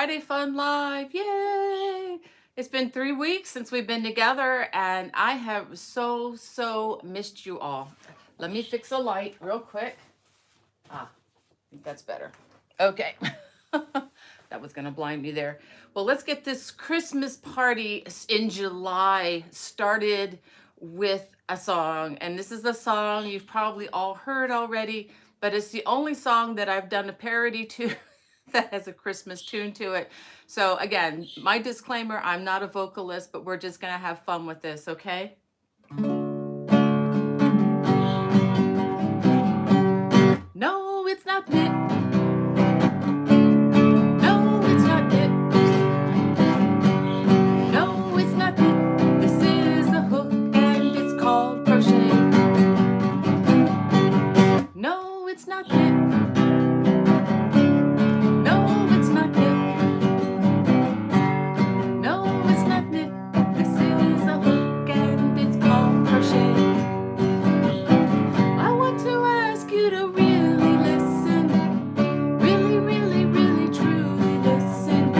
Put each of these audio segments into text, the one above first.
Friday Fun Live. Yay! It's been 3 weeks since we've been together, and I have so missed you all. Let me fix a light real quick. I think that's better. Okay. That was going to blind me there. Well, let's get this Christmas party in July started with a song. And this is a song you've probably all heard already, but it's the only song that I've done a parody to that has a Christmas tune to it. So again, my disclaimer, I'm not a vocalist, but we're just going to have fun with this, okay? No, it's not it. No, it's not it. No, it's not it. This is a hook and it's called crochet. No, it's not it. No, it's not it. No, it's not it. This is a hook and it's called crochet. I want to ask you to really listen. Really truly listen.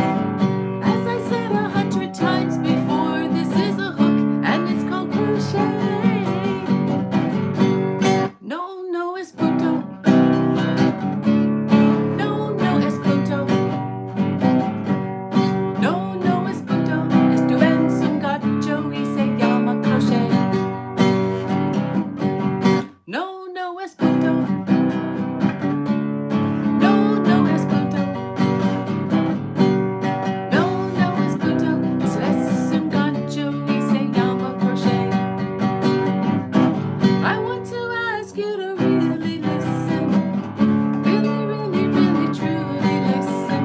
As I said 100 times before, this is a hook and it's called crochet. No es punto. No es punto. No es punto. Esto es un gacho y se llama crochet. No es punto. No es punto. No es punto. Esto es un gacho y se llama crochet. I want to ask you to really listen. Really truly listen.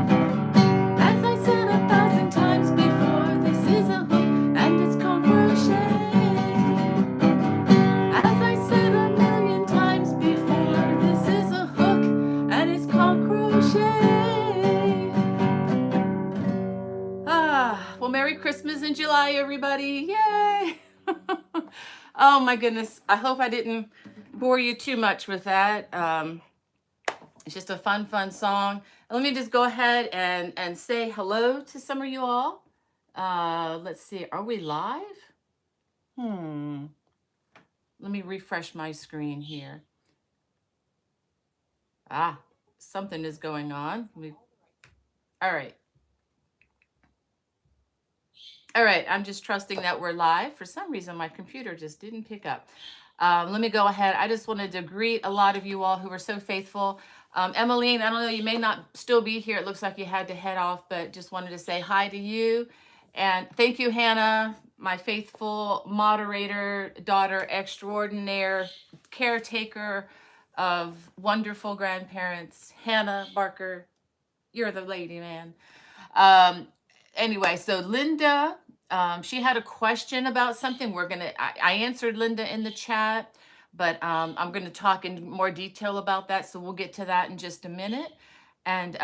As I said 1,000 times before, this is a hook and it's called crochet. As I said 1,000,000 times before, this is a hook and it's called crochet. Well, Merry Christmas in July, everybody. Yay! Oh my goodness. I hope I didn't bore you too much with that. It's just a fun song. Let me just go ahead and say hello to some of you all. Let's see. Are we live? Let me refresh my screen here. Something is going on. All right. All right, I'm just trusting that we're live. For some reason, my computer just didn't pick up. Let me go ahead. I just wanted to greet a lot of you all who were so faithful. Emmeline, I don't know, you may not still be here. It looks like you had to head off, but just wanted to say hi to you. And thank you, Hannah, my faithful moderator, daughter extraordinaire, caretaker of wonderful grandparents. Hannah Barker, you're the lady, man. Anyway, so Linda, she had a question about something. I answered Linda in the chat, but I'm going to talk in more detail about that. So we'll get to that in just a minute. And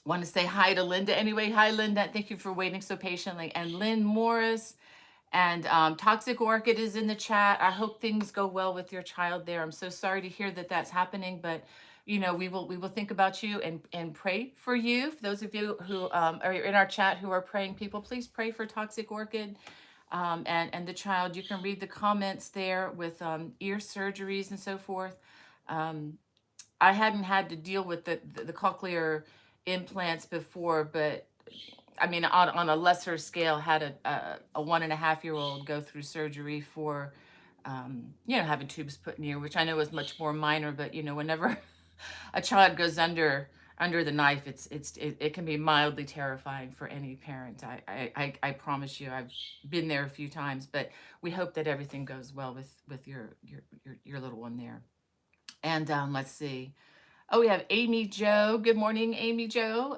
want to say hi to Linda anyway. Hi, Linda. Thank you for waiting so patiently. And Lynn Morris and Toxic Orchid is in the chat. I hope things go well with your child there. I'm so sorry to hear that that's happening, but you know, we will think about you and pray for you. For those of you who are in our chat who are praying people, please pray for Toxic Orchid and the child. You can read the comments there with ear surgeries and so forth. I hadn't had to deal with the cochlear implants before, but I mean, on a lesser scale, had a 1.5-year-old go through surgery for, you know, having tubes put in ear, which I know is much more minor, but you know, whenever a child goes under the knife, it can be mildly terrifying for any parent. I promise you, I've been there a few times, but we hope that everything goes well with your little one there. And let's see. Oh, we have Amy Jo. Good morning, Amy Jo.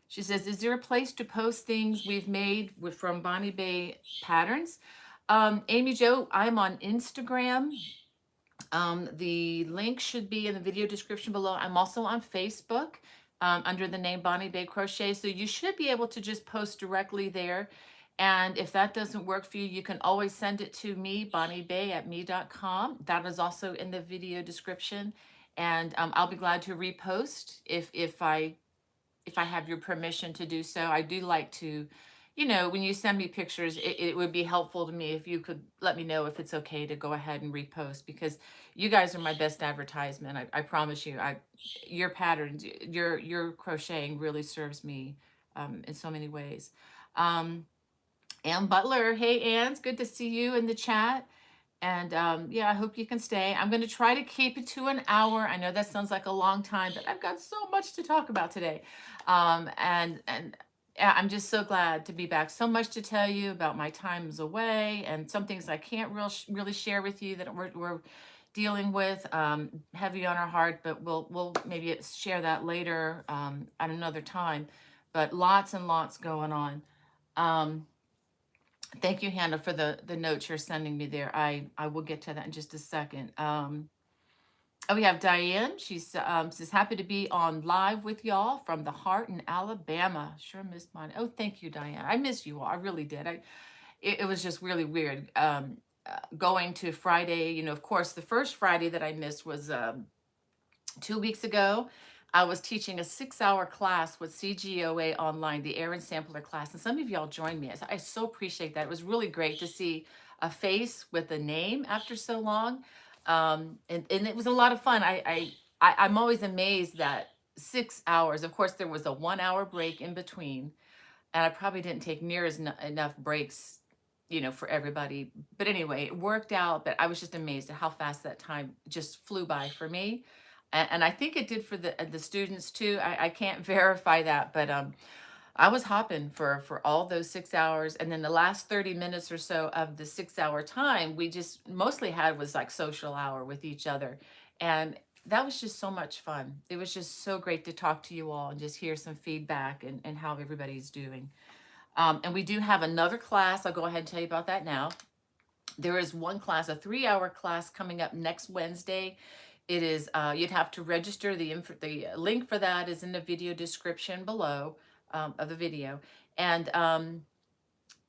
She says, is there a place to post things we've made from Bonnie Bay Patterns? Amy Jo, I'm on Instagram. The link should be in the video description below. I'm also on Facebook under the name Bonnie Bay Crochet. So you should be able to just post directly there. And if that doesn't work for you, you can always send it to me, bonniebay@me.com. That is also in the video description. And I'll be glad to repost if I if I have your permission to do so. I do like to, when you send me pictures, it would be helpful to me if you could let me know if it's okay to go ahead and repost, because you guys are my best advertisement. I promise you. Your patterns, your crocheting really serves me in so many ways. Um, Ann Butler, hey Ann, it's good to see you in the chat. And yeah, I hope you can stay. I'm going to try to keep it to an hour. I know that sounds like a long time, but I've got so much to talk about today. And yeah, I'm just so glad to be back. So much to tell you about my times away, and some things I can't really share with you that we're dealing with, heavy on our heart, but we'll maybe share that later at another time. But lots and lots going on. Um, Thank you, Hannah, for the notes you're sending me there. I will get to that in just a second. Oh, we have Diane. She's says happy to be on live with y'all from the heart in Alabama. Sure missed mine. Oh, thank you, Diane. I miss you all. I really did. It was just really weird going to Friday. Of course, the first Friday that I missed was 2 weeks ago. I was teaching a 6-hour class with CGOA online, the Air and Sampler class. And some of y'all joined me. I so appreciate that. It was really great to see a face with a name after so long. And it was a lot of fun. I'm always amazed that 6 hours, of course, there was a 1 hour break in between. And I probably didn't take near as enough breaks, for everybody. But anyway, it worked out. But I was just amazed at how fast that time just flew by for me, and I think it did for the students too. I can't verify that, but I was hopping for all those 6 hours, and then the last 30 minutes or so of the 6 hour time, we just mostly had was like social hour with each other, and that was just so much fun. It was just so great to talk to you all and just hear some feedback and how everybody's doing. And we do have another class. I'll go ahead and tell you about that now. There is one class, a 3-hour class coming up next Wednesday. It is, you'd have to register. The link for that is in the video description below of the video. And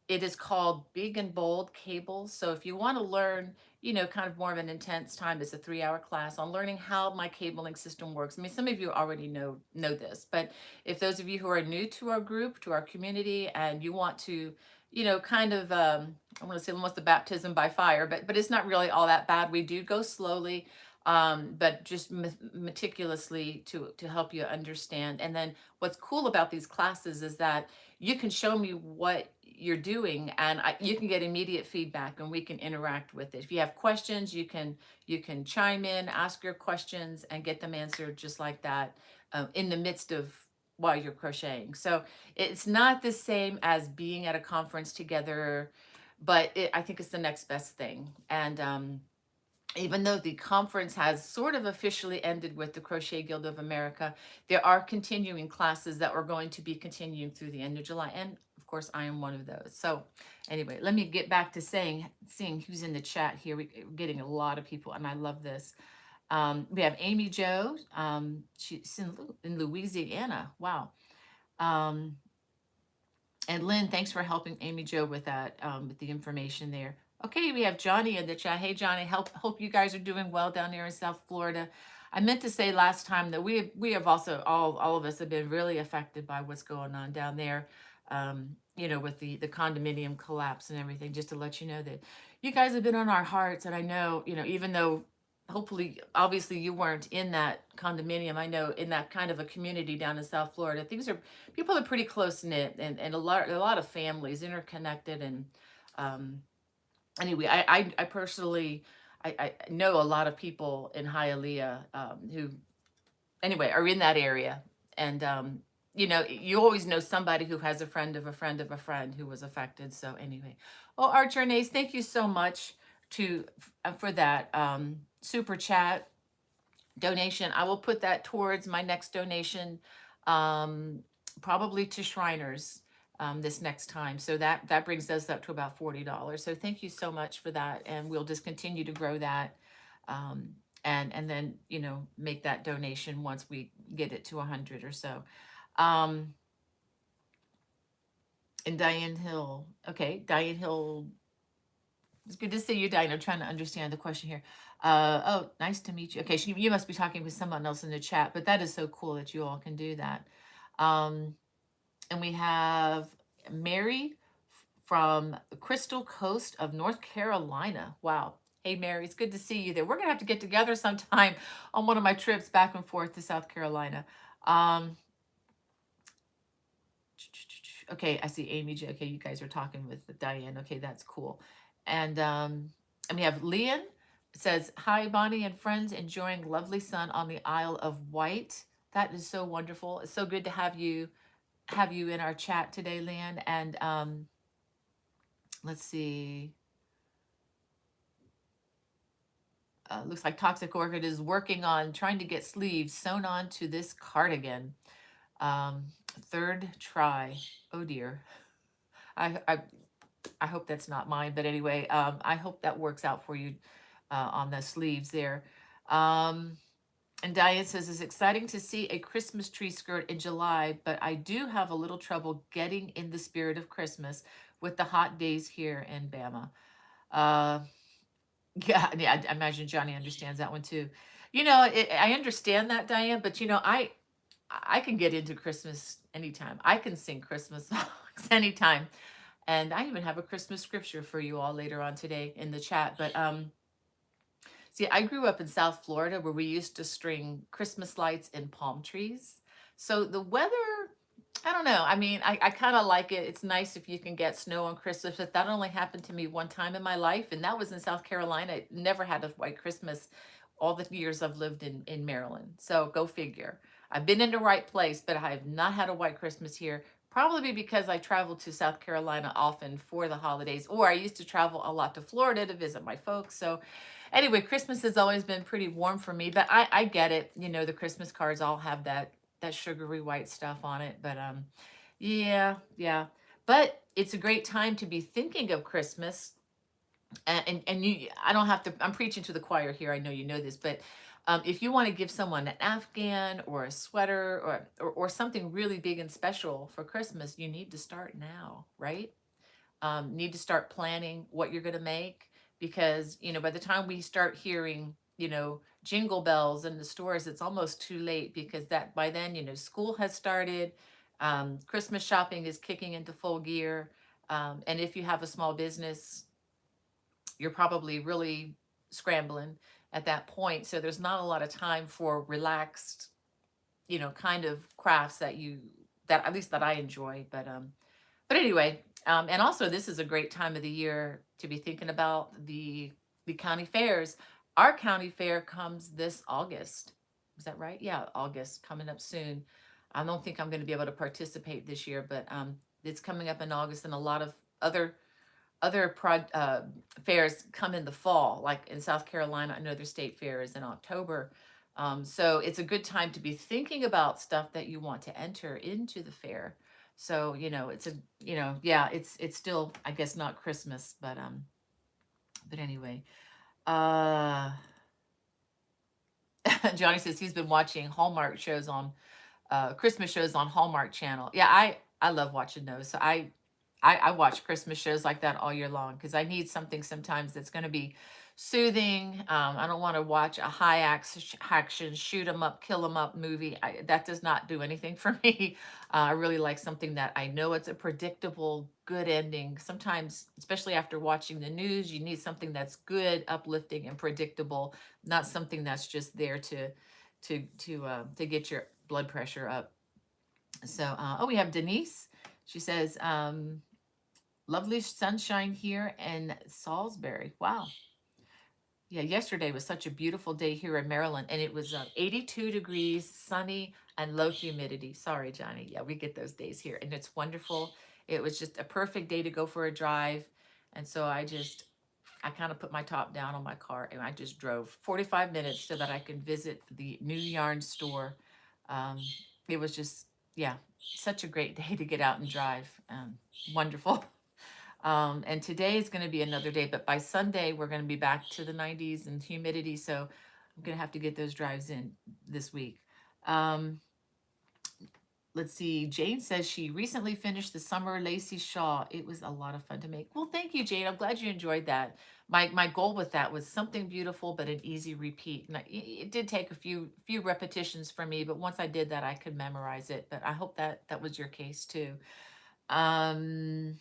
it is called Big and Bold Cables. So if you want to learn, kind of more of an intense time, it's a 3-hour class on learning how my cabling system works. I mean, some of you already know this, but if those of you who are new to our group, to our community, and you want to, kind of, I want to say almost a baptism by fire, but it's not really all that bad. We do go slowly, but just meticulously to help you understand. And then what's cool about these classes is that you can show me what you're doing, and you can get immediate feedback, and we can interact with it. If you have questions, you can chime in, ask your questions, and get them answered just like that, in the midst of while you're crocheting. So it's not the same as being at a conference together, but I think it's the next best thing. And even though the conference has sort of officially ended with the Crochet Guild of America, there are continuing classes that we're going to be continuing through the end of July. And of course, I am one of those. So anyway, let me get back to seeing who's in the chat here. We're getting a lot of people, and I love this. We have Amy Jo. She's in Louisiana. Wow. Um, and Lynn, thanks for helping Amy Jo with that, with the information there. Okay, we have Johnny in the chat. Hey, Johnny, hope you guys are doing well down there in South Florida. I meant to say last time that we have also, all of us have been really affected by what's going on down there, with the condominium collapse and everything. Just to let you know that you guys have been on our hearts, and I know, even though hopefully, obviously, you weren't in that condominium. I know in that kind of a community down in South Florida, people are pretty close knit, and a lot of families interconnected. And um, anyway, I personally, I know a lot of people in Hialeah, who anyway are in that area. And you always know somebody who has a friend of a friend of a friend who was affected. So anyway, oh, Archer and Ace, thank you so much for that super chat donation. I will put that towards my next donation, um, probably to Shriners, this next time. So that brings us up to about $40. So thank you so much for that, and we'll just continue to grow that, um, and then make that donation once we get it to 100 or so. And Diane Hill, okay, Diane Hill. It's good to see you, Diane. I'm trying to understand the question here. Oh, nice to meet you. Okay, you must be talking with someone else in the chat, but that is so cool that you all can do that. Um, and we have Mary from Crystal Coast of North Carolina. Wow. Hey, Mary, it's good to see you there. We're going to have to get together sometime on one of my trips back and forth to South Carolina. Um, okay, I see Amy J. Okay, you guys are talking with Diane. Okay, that's cool. And we have Leon says, "Hi, Bonnie and friends, enjoying lovely sun on the Isle of Wight." That is so wonderful. It's so good to have you in our chat today, Leon. And let's see. Looks like Toxic Orchid is working on trying to get sleeves sewn on to this cardigan. Um, third try. Oh dear. I, I I hope that's not mine, but anyway, I hope that works out for you on the sleeves there. Um, and Diane says, it's exciting to see a Christmas tree skirt in July, but I do have a little trouble getting in the spirit of Christmas with the hot days here in Bama. Uh, yeah, I imagine Johnny understands that one too. I understand that, Diane, but I can get into Christmas anytime. I can sing Christmas songs anytime. And I even have a Christmas scripture for you all later on today in the chat. But see, I grew up in South Florida where we used to string Christmas lights in palm trees. So the weather, I don't know. I mean, I kind of like it. It's nice if you can get snow on Christmas, but that only happened to me one time in my life, and that was in South Carolina. I never had a white Christmas all the years I've lived in Maryland. So go figure. I've been in the right place, but I have not had a white Christmas here. Probably because I traveled to South Carolina often for the holidays, or I used to travel a lot to Florida to visit my folks. So anyway, Christmas has always been pretty warm for me, but I get it. The Christmas cards all have that sugary white stuff on it, but yeah. But it's a great time to be thinking of Christmas. And you, I don't have to, I'm preaching to the choir here. I know you know this, but if you want to give someone an Afghan or a sweater or something really big and special for Christmas, you need to start now, right? Need to start planning what you're going to make, because by the time we start hearing jingle bells in the stores, it's almost too late, because that by then school has started. Christmas shopping is kicking into full gear. And if you have a small business, you're probably really scrambling at that point, so there's not a lot of time for relaxed kind of crafts that at least that I enjoy. But anyway, and also this is a great time of the year to be thinking about the county fairs. Our county fair comes this August. Is that right? Yeah, August, coming up soon. I don't think I'm going to be able to participate this year, but it's coming up in August, and a lot of other fairs come in the fall, like in South Carolina. I know their state fair is in October. So it's a good time to be thinking about stuff that you want to enter into the fair. So, yeah, it's still, I guess, not Christmas, but anyway. Uh, Johnny says he's been watching Hallmark shows on Christmas shows on Hallmark Channel. Yeah, I love watching those. So I watch Christmas shows like that all year long, because I need something sometimes that's going to be soothing. I don't want to watch a high action, shoot 'em up, kill 'em up movie. That does not do anything for me. I really like something that I know it's a predictable, good ending. Sometimes, especially after watching the news, you need something that's good, uplifting, and predictable, not something that's just there to get your blood pressure up. So, oh, we have Denise. She says, lovely sunshine here in Salisbury. Wow. Yeah, yesterday was such a beautiful day here in Maryland, and it was 82 degrees, sunny, and low humidity. Sorry, Johnny. Yeah, we get those days here, and it's wonderful. It was just a perfect day to go for a drive. And so I kind of put my top down on my car, and I just drove 45 minutes so that I can visit the new yarn store. Um, it was just, yeah, such a great day to get out and drive. Wonderful. And today is going to be another day, but by Sunday, we're going to be back to the 90s and humidity. So I'm going to have to get those drives in this week. Let's see. Jane says she recently finished the summer lacy shawl. It was a lot of fun to make. Well, thank you, Jane. I'm glad you enjoyed that. my goal with that was something beautiful but an easy repeat. And it did take a few repetitions for me, but once I did that, I could memorize it. But I hope that that was your case too. Um,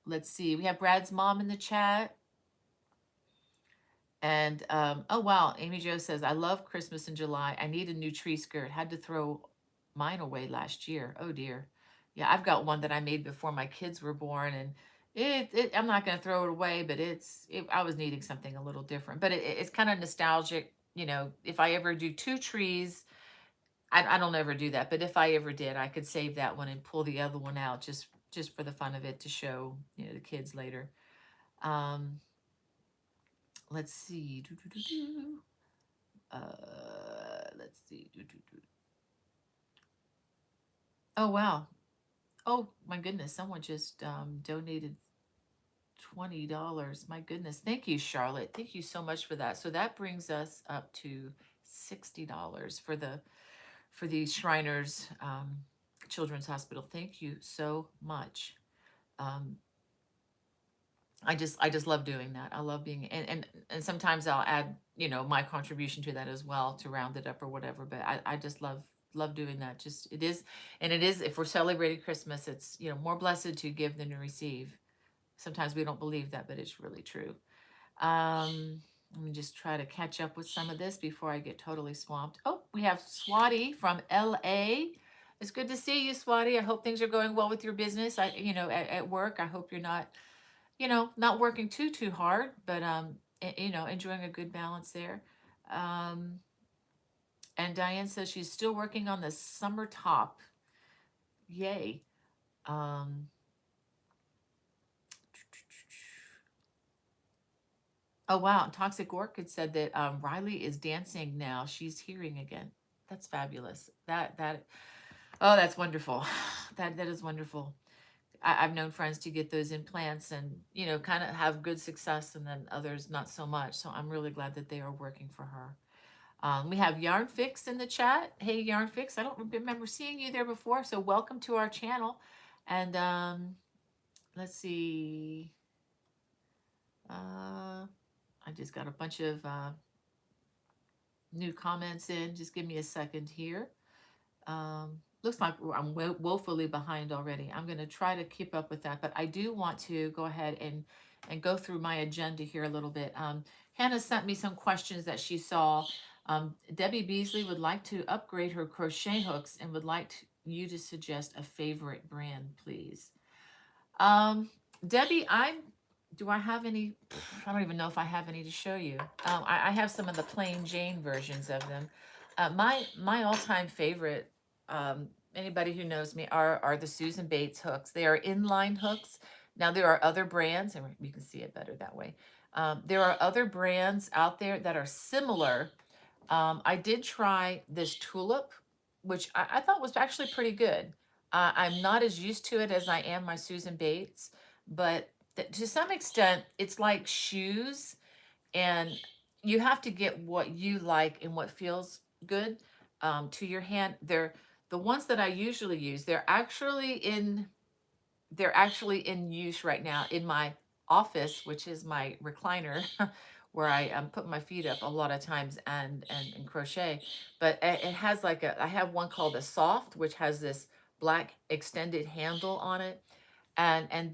let's see. We have Brad's mom in the chat. And oh wow, Amy Jo says, I love Christmas in July. I need a new tree skirt. Had to throw mine away last year. Oh dear. Yeah, I've got one that I made before my kids were born, and I'm not going to throw it away, but I was needing something a little different. But it's kind of nostalgic. You know, if I ever do two trees, I don't ever do that. But if I ever did, I could save that one and pull the other one out just for the fun of it to show, you know, the kids later. Um, let's see. Let's see. Oh wow. Oh my goodness. Someone just donated $20. My goodness. Thank you, Charlotte. Thank you so much for that. So that brings us up to $60 for the Shriners Children's Hospital. Thank you so much. Um, I just love doing that. I love being and sometimes I'll add, you know, my contribution to that as well to round it up or whatever. But I just love doing that. Just it is, and it is, if we're celebrating Christmas, it's, you know, more blessed to give than to receive. Sometimes we don't believe that, but it's really true. Let me just try to catch up with some of this before I get totally swamped. Oh, we have Swati from LA. It's good to see you, Swati. I hope things are going well with your business. You know, at work. I hope you're not, you know, not working too hard, but you know, enjoying a good balance there. Um, and Diane says she's still working on the summer top. Yay. Um, oh wow, Toxic Orchid said that Riley is dancing now. She's hearing again. That's fabulous. That oh, that's wonderful. That is wonderful. I've known friends to get those implants and, you know, kind of have good success, and then others not so much. So I'm really glad that they are working for her. We have Yarn Fix in the chat. Hey, Yarn Fix, I don't remember seeing you there before, so welcome to our channel. And let's see. I just got a bunch of new comments in. Just give me a second here. Looks like I'm woefully behind already. I'm going to try to keep up with that, but I do want to go ahead and go through my agenda here a little bit. Hannah sent me some questions that she saw. Debbie Beasley would like to upgrade her crochet hooks and would like you to suggest a favorite brand, please. Debbie, do I have any? I don't even know if I have any to show you. I have some of the plain Jane versions of them. My all-time favorite, anybody who knows me, are the Susan Bates hooks. They are inline hooks. Now there are other brands, and you can see it better that way. There are other brands out there that are similar. I did try this tulip, which I thought was actually pretty good. I'm not as used to it as I am my Susan Bates, but to some extent, it's like shoes, and you have to get what you like and what feels good to your hand. They're the ones that I usually use. They're actually in use right now in my office, which is my recliner, where I put my feet up a lot of times and crochet. But it has like I have one called a soft, which has this black extended handle on it, and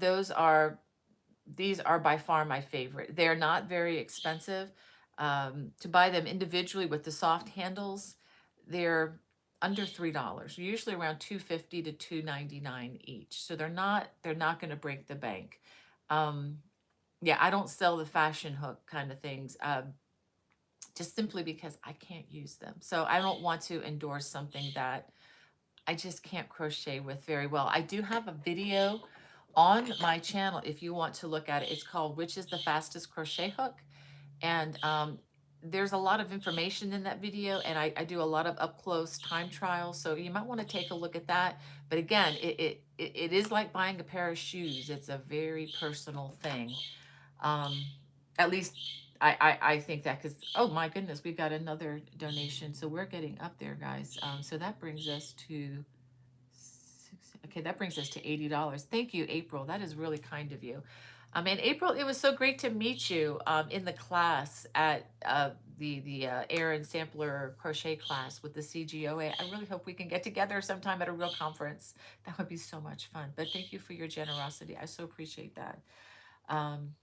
these are by far my favorite. They're not very expensive. To buy them individually with the soft handles, they're under $3. Usually around 250 to 299 each. So they're not going to break the bank. Um, yeah, I don't sell the fashion hook kind of things. Just simply because I can't use them. So I don't want to endorse something that I just can't crochet with very well. I do have a video on my channel if you want to look at it. It's called Which is the Fastest Crochet Hook? And there's a lot of information in that video, and I do a lot of up close time trials, so you might want to take a look at that. But again, it is like buying a pair of shoes. It's a very personal thing. Um, at least I think that, because oh my goodness, we got another donation, so we're getting up there, guys. So that brings us to okay, that brings us to $80. Thank you, April. That is really kind of you. And April, it was so great to meet you in the class at the Aaron Sampler crochet class with the CGOA. I really hope we can get together sometime at a real conference. That would be so much fun. But thank you for your generosity. I so appreciate that. Um,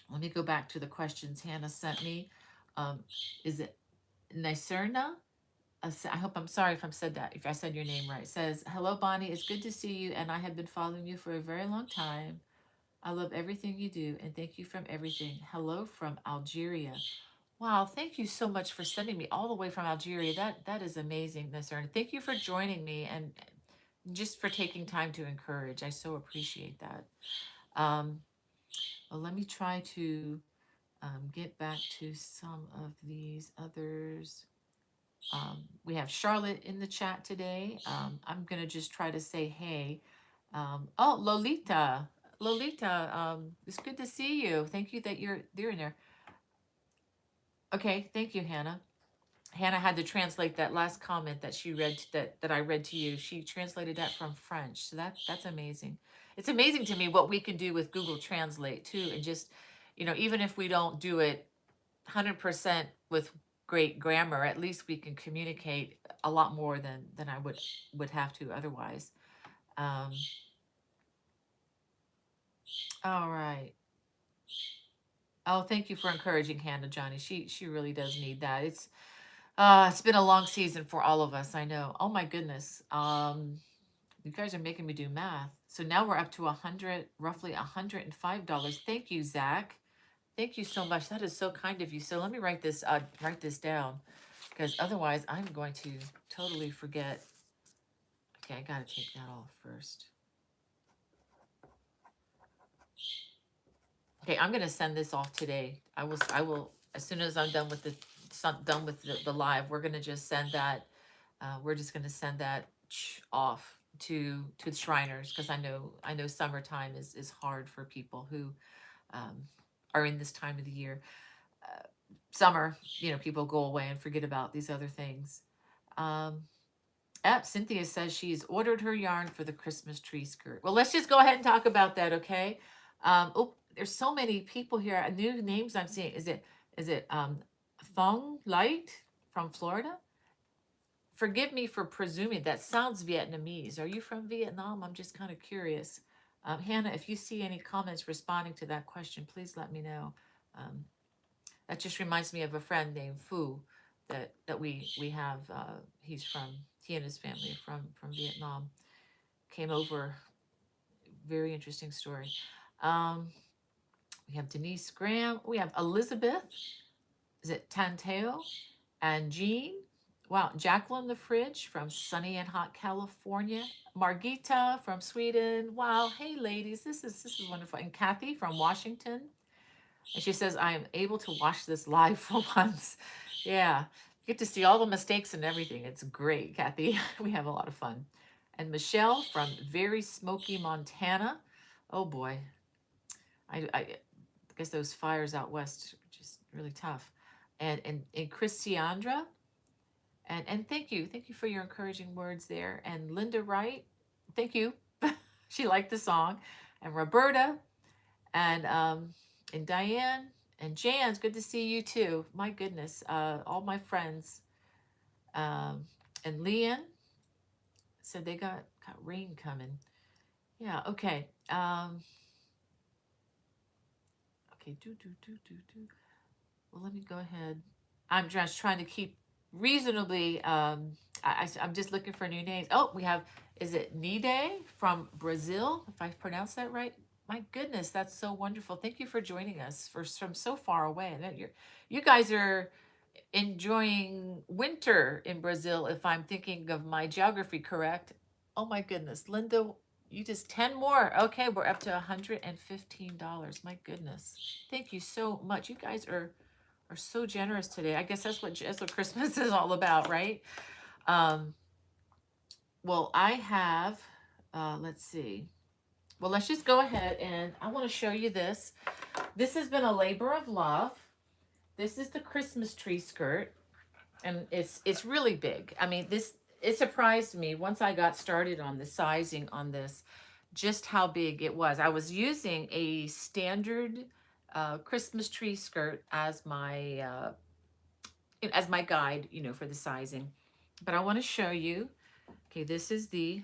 Let me go back to the questions Hannah sent me. Um, is it Nicerna? I hope I'm sorry if I'm said that, if I said your name right. It says, hello, Bonnie. It's good to see you, and I have been following you for a very long time. I love everything you do, and thank you from everything. Hello from Algeria. Wow, thank you so much for sending me all the way from Algeria. That is amazing, Nicerna. Thank you for joining me and just for taking time to encourage. I so appreciate that. Um, well, let me try to get back to some of these others. We have Charlotte in the chat today. I'm going to just try to say hey. Oh, Lolita. Lolita, it's good to see you. Thank you that you're in there. Okay, thank you, Hannah. Hannah had to translate that last comment that she read that I read to you. She translated that from French. So that's amazing. It's amazing to me what we can do with Google Translate too, and just, even if we don't do it 100% with great grammar, at least we can communicate a lot more than I would have to otherwise. All right. Oh, thank you for encouraging Hannah, Johnny. She really does need that. It's been a long season for all of us. I know. Oh my goodness. You guys are making me do math. So now we're up to roughly $105. Thank you, Zach. Thank you so much. That is so kind of you. So let me write this down, because otherwise I'm going to totally forget. Okay, I gotta take that off first. Okay, I'm gonna send this off today. I will as soon as I'm done with the live, we're gonna just send that. We're just gonna send that off to the Shriners, because I know summertime is hard for people who are in this time of the year. Summer, people go away and forget about these other things. Um, Cynthia says she's ordered her yarn for the Christmas tree skirt. Well, let's just go ahead and talk about that, okay? Oh, there's so many people here. New names I'm seeing. Is it Thong Light from Florida? Forgive me for presuming that sounds Vietnamese. Are you from Vietnam? I'm just kind of curious. Hannah, if you see any comments responding to that question, please let me know. Um, that just reminds me of a friend named Phu that we have. He and his family are from Vietnam. Came over. Very interesting story. Um, we have Denise Graham. We have Elizabeth. Is it Tanteo? And Jean. Wow, Jacqueline the Fridge from sunny and hot California. Margita from Sweden. Wow, hey ladies, this is wonderful. And Kathy from Washington. And she says, I am able to watch this live for once. Yeah, you get to see all the mistakes and everything. It's great, Kathy. We have a lot of fun. And Michelle from very smoky Montana. Oh boy, I guess those fires out west are just really tough. And Christiandra, and thank you for your encouraging words there. And Linda Wright, thank you. She liked the song. And Roberta, and Diane and Jan. It's good to see you too. My goodness, all my friends. And Leanne said they got rain coming. Yeah. Okay. Okay. Do. Well, let me go ahead. I'm just trying to keep reasonably. I'm just looking for new names. Oh, we have. Is it Nide from Brazil? If I pronounce that right. My goodness, that's so wonderful. Thank you for joining us from so far away. And you guys are enjoying winter in Brazil, if I'm thinking of my geography correct. Oh my goodness, Linda, you just 10 more. Okay, we're up to $115. My goodness. Thank you so much. You guys are so generous today. I guess that's what Christmas is all about, right? Well, I have let's see. Well, let's just go ahead, and I want to show you this. This has been a labor of love. This is the Christmas tree skirt, and it's really big. I mean, it surprised me once I got started on the sizing on this. just how big it was. I was using a standard Christmas tree skirt as my guide, you know, for the sizing. But I want to show you. Okay, this is the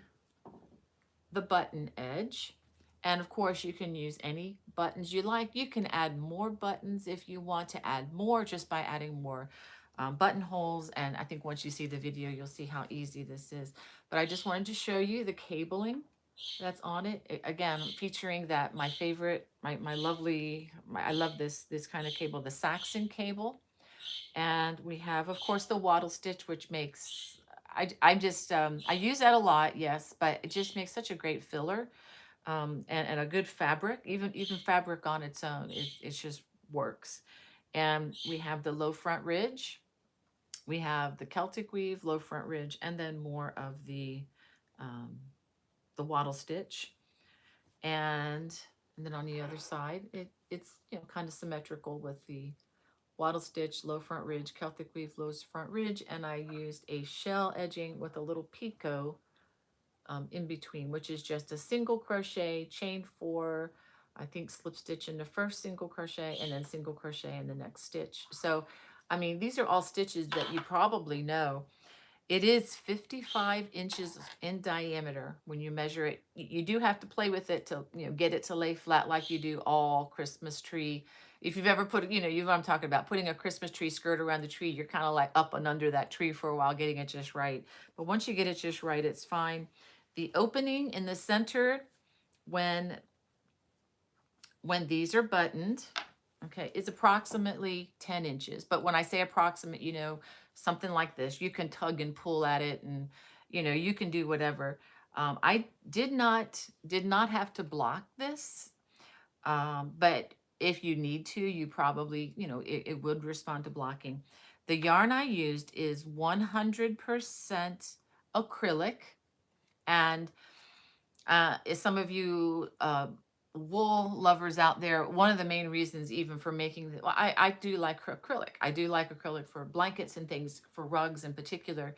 button edge. And of course, you can use any buttons you like. You can add more buttons if you want to add more just by adding more buttonholes. And I think once you see the video, you'll see how easy this is. But I just wanted to show you the cabling that's on it. Again, featuring that my favorite, my lovely, I love this kind of cable, the Saxon cable. And we have, of course, the wattle stitch, which makes, I use that a lot, yes, but it just makes such a great filler, and a good fabric. Even fabric on its own, it just works. And we have the low front ridge. We have the Celtic weave, low front ridge, and then more of um, the wattle stitch. And, and then on the other side, it's, you know, kind of symmetrical with the wattle stitch, low front ridge, Celtic weave, low front ridge, and I used a shell edging with a little picot in between, which is just a single crochet, chain 4, I think slip stitch in the first single crochet, and then single crochet in the next stitch. So, I mean, these are all stitches that you probably know. It is 55 inches in diameter when you measure it. You do have to play with it to, you know, get it to lay flat like you do all Christmas tree. If you've ever put, you know what I'm talking about, putting a Christmas tree skirt around the tree, you're kind of like up and under that tree for a while, getting it just right. But once you get it just right, it's fine. The opening in the center when these are buttoned, okay, is approximately 10 inches. But when I say approximate, you know, something like this, you can tug and pull at it, and, you know, you can do whatever. I did not have to block this, but if you need to, you probably, you know, it would respond to blocking. The yarn I used is 100% acrylic, and some of you wool lovers out there, one of the main reasons even for making well, I do like acrylic. I do like acrylic for blankets and things, for rugs in particular.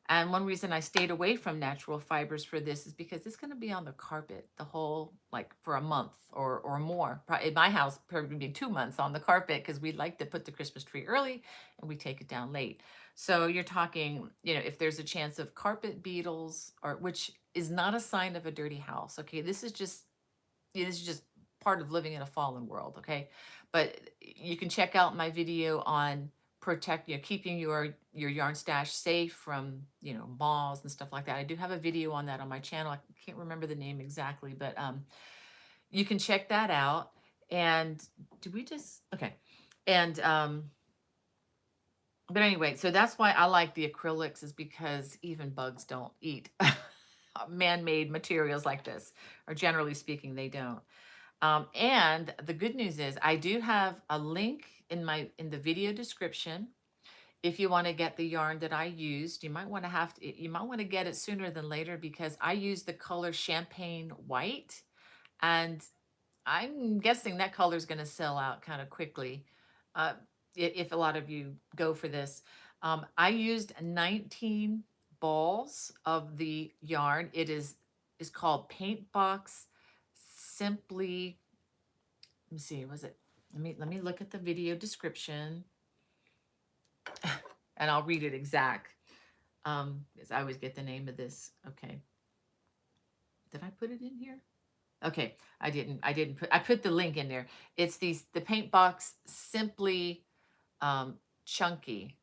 And one reason I stayed away from natural fibers for this is because it's going to be on the carpet the whole, like, for a month or more. In my house, probably 2 months on the carpet, because we like to put the Christmas tree early and we take it down late. So you're talking, you know, if there's a chance of carpet beetles, or which is not a sign of a dirty house. Okay, this is just part of living in a fallen world. Okay, but you can check out my video on keeping your yarn stash safe from, you know, moths and stuff like that. I do have a video on that on my channel. I can't remember the name exactly, but you can check that out. And do we just okay? And but anyway, so that's why I like the acrylics, is because even bugs don't eat man-made materials like this, or generally speaking, they don't. And the good news is I do have a link in the video description. If you want to get the yarn that I used, you might want to get it sooner than later, because I used the color champagne white, and I'm guessing that color is going to sell out kind of quickly, uh, if a lot of you go for this. I used 19 balls of the yarn. Is called Paint Box Simply. Let me see. Was it? Let me look at the video description, and I'll read it exact. Because I always get the name of this. Okay. Did I put it in here? Okay, I put the link in there. It's the paint box Simply Chunky.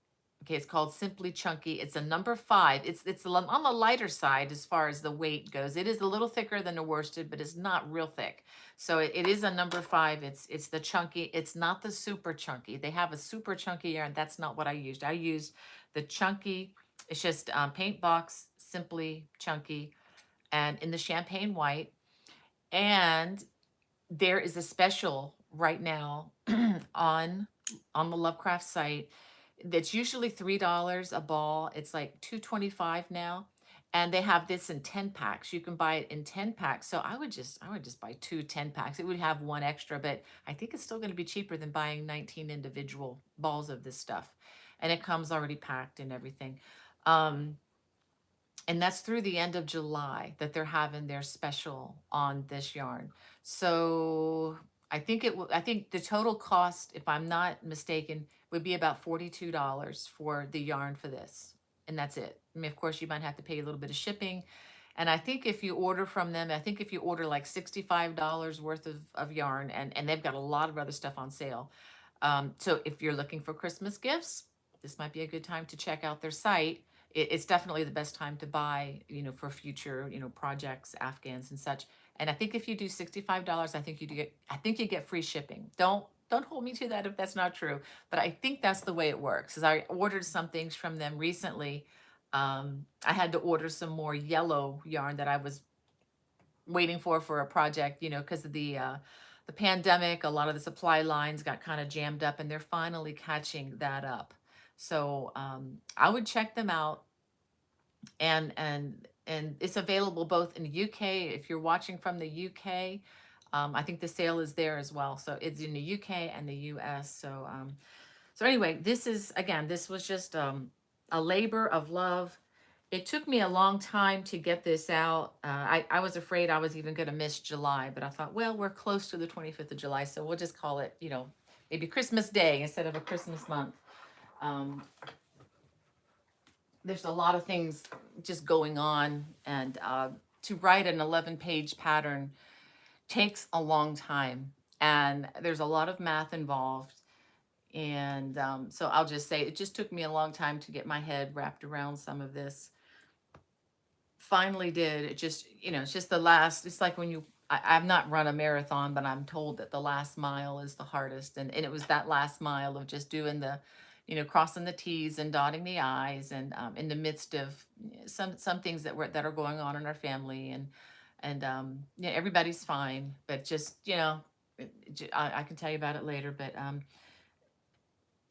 Okay, it's called Simply Chunky. It's a number 5. It's on the lighter side as far as the weight goes. It is a little thicker than the worsted, but it's not real thick. So it is a number 5. It's the chunky. It's not the super chunky. They have a super chunky yarn. That's not what I used. I used the chunky. It's just paint box Simply Chunky, and in the champagne white. And there is a special right now on the Lovecraft site that's usually $3 a ball. It's like $2.25 now. And they have this in 10 packs. You can buy it in 10 packs. So I would just buy 10 packs. It would have one extra, but I think it's still going to be cheaper than buying 19 individual balls of this stuff. And it comes already packed and everything. And that's through the end of July that they're having their special on this yarn. So I think I think the total cost, if I'm not mistaken, would be about $42 for the yarn for this. And that's it. I mean, of course, you might have to pay a little bit of shipping. And I think if you order from them, I think if you order like $65 worth of yarn, and they've got a lot of other stuff on sale. So if you're looking for Christmas gifts, this might be a good time to check out their site. It's definitely the best time to buy, for future, projects, Afghans and such. And I think if you do $65, I think you get free shipping. Don't hold me to that if that's not true, but I think that's the way it works. As I ordered some things from them recently, I had to order some more yellow yarn that I was waiting for a project, because of the pandemic. A lot of the supply lines got kind of jammed up, and they're finally catching that up. So I would check them out, and it's available both in the UK. If you're watching from the UK, I think the sale is there as well. So it's in the UK and the US. So anyway, this was just a labor of love. It took me a long time to get this out. I was afraid I was even going to miss July, but I thought, well, we're close to the 25th of July, so we'll just call it, maybe Christmas Day instead of a Christmas month. Um, there's a lot of things just going on, and to write an 11-page pattern takes a long time, and there's a lot of math involved. And so I'll just say it just took me a long time to get my head wrapped around some of this. Finally did. It just, it's just it's like when I've not run a marathon, but I'm told that the last mile is the hardest. And it was that last mile of just doing crossing the T's and dotting the I's, and in the midst of some things that are going on in our family. And yeah, everybody's fine, but just, I can tell you about it later, but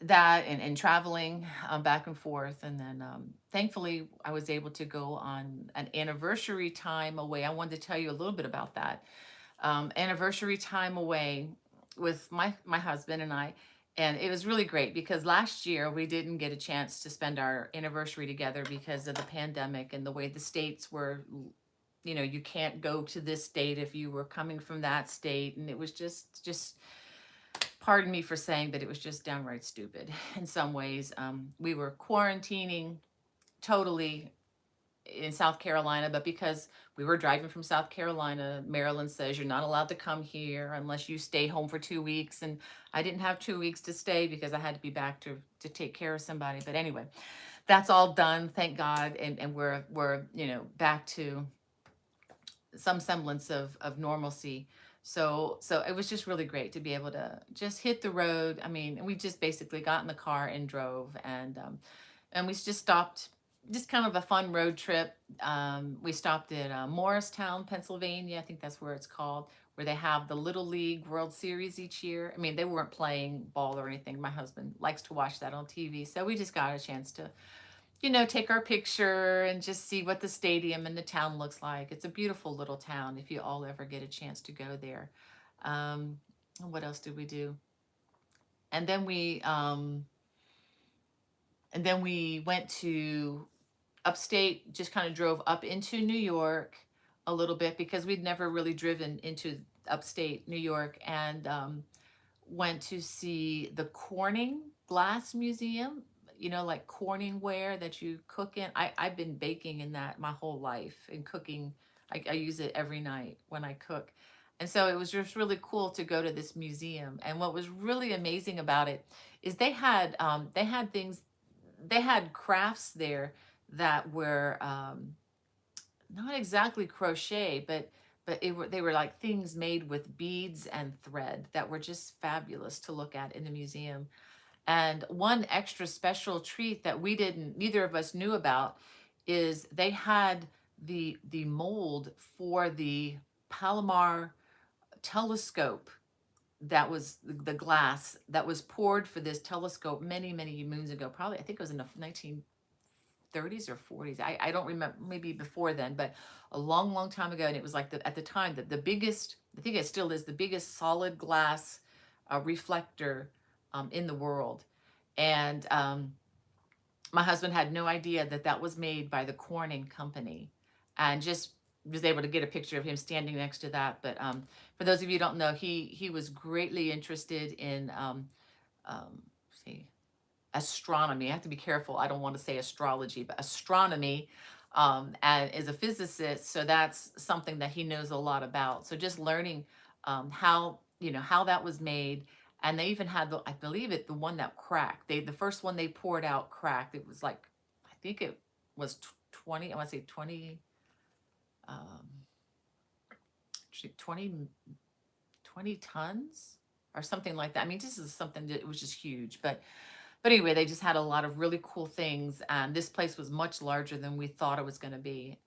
that and traveling back and forth. And then thankfully I was able to go on an anniversary time away. I wanted to tell you a little bit about that. Anniversary time away with my husband and I. And it was really great because last year we didn't get a chance to spend our anniversary together because of the pandemic and the way the states were. You can't go to this state if you were coming from that state. And it was just pardon me for saying, but it was just downright stupid in some ways. We were quarantining totally in South Carolina, but because we were driving from South Carolina, Maryland says you're not allowed to come here unless you stay home for 2 weeks. And I didn't have 2 weeks to stay because I had to be back to take care of somebody. But anyway, that's all done, thank God. And we're back to some semblance of normalcy. So it was just really great to be able to just hit the road. I mean, we just basically got in the car and drove, and we just stopped, just kind of a fun road trip. We stopped at Morristown, Pennsylvania. I think that's where it's called, where they have the Little League World Series each year. I mean, they weren't playing ball or anything. My husband likes to watch that on TV. So we just got a chance to take our picture and just see what the stadium and the town looks like. It's a beautiful little town if you all ever get a chance to go there. And what else did we do? And then we went to upstate, just kind of drove up into New York a little bit because we'd never really driven into upstate New York, and went to see the Corning Glass Museum, like Corning ware that you cook in. I've been baking in that my whole life, and cooking. I use it every night when I cook. And so it was just really cool to go to this museum. And what was really amazing about it is they had things, they had crafts there that were not exactly crochet, but they were like things made with beads and thread that were just fabulous to look at in the museum. And one extra special treat that neither of us knew about, is they had the mold for the Palomar telescope. That was the glass that was poured for this telescope many moons ago. Probably, I think it was in the 1930s or 40s. I don't remember, maybe before then, but a long time ago. And it was like at the time that the biggest, I think it still is the biggest solid glass reflector in the world. And my husband had no idea that that was made by the Corning company, and just was able to get a picture of him standing next to that. But for those of you who don't know, he was greatly interested in um, see, astronomy. I have to be careful. I don't want to say astrology, but astronomy, and is a physicist. So that's something that he knows a lot about. So just learning how, how that was made. And they even had I believe it, the one that cracked. The first one they poured out cracked. It was like, I think it was 20, I want to say 20, um, 20, 20 tons or something like that. I mean, this is something that it was just huge, but anyway, they just had a lot of really cool things. This place was much larger than we thought it was going to be.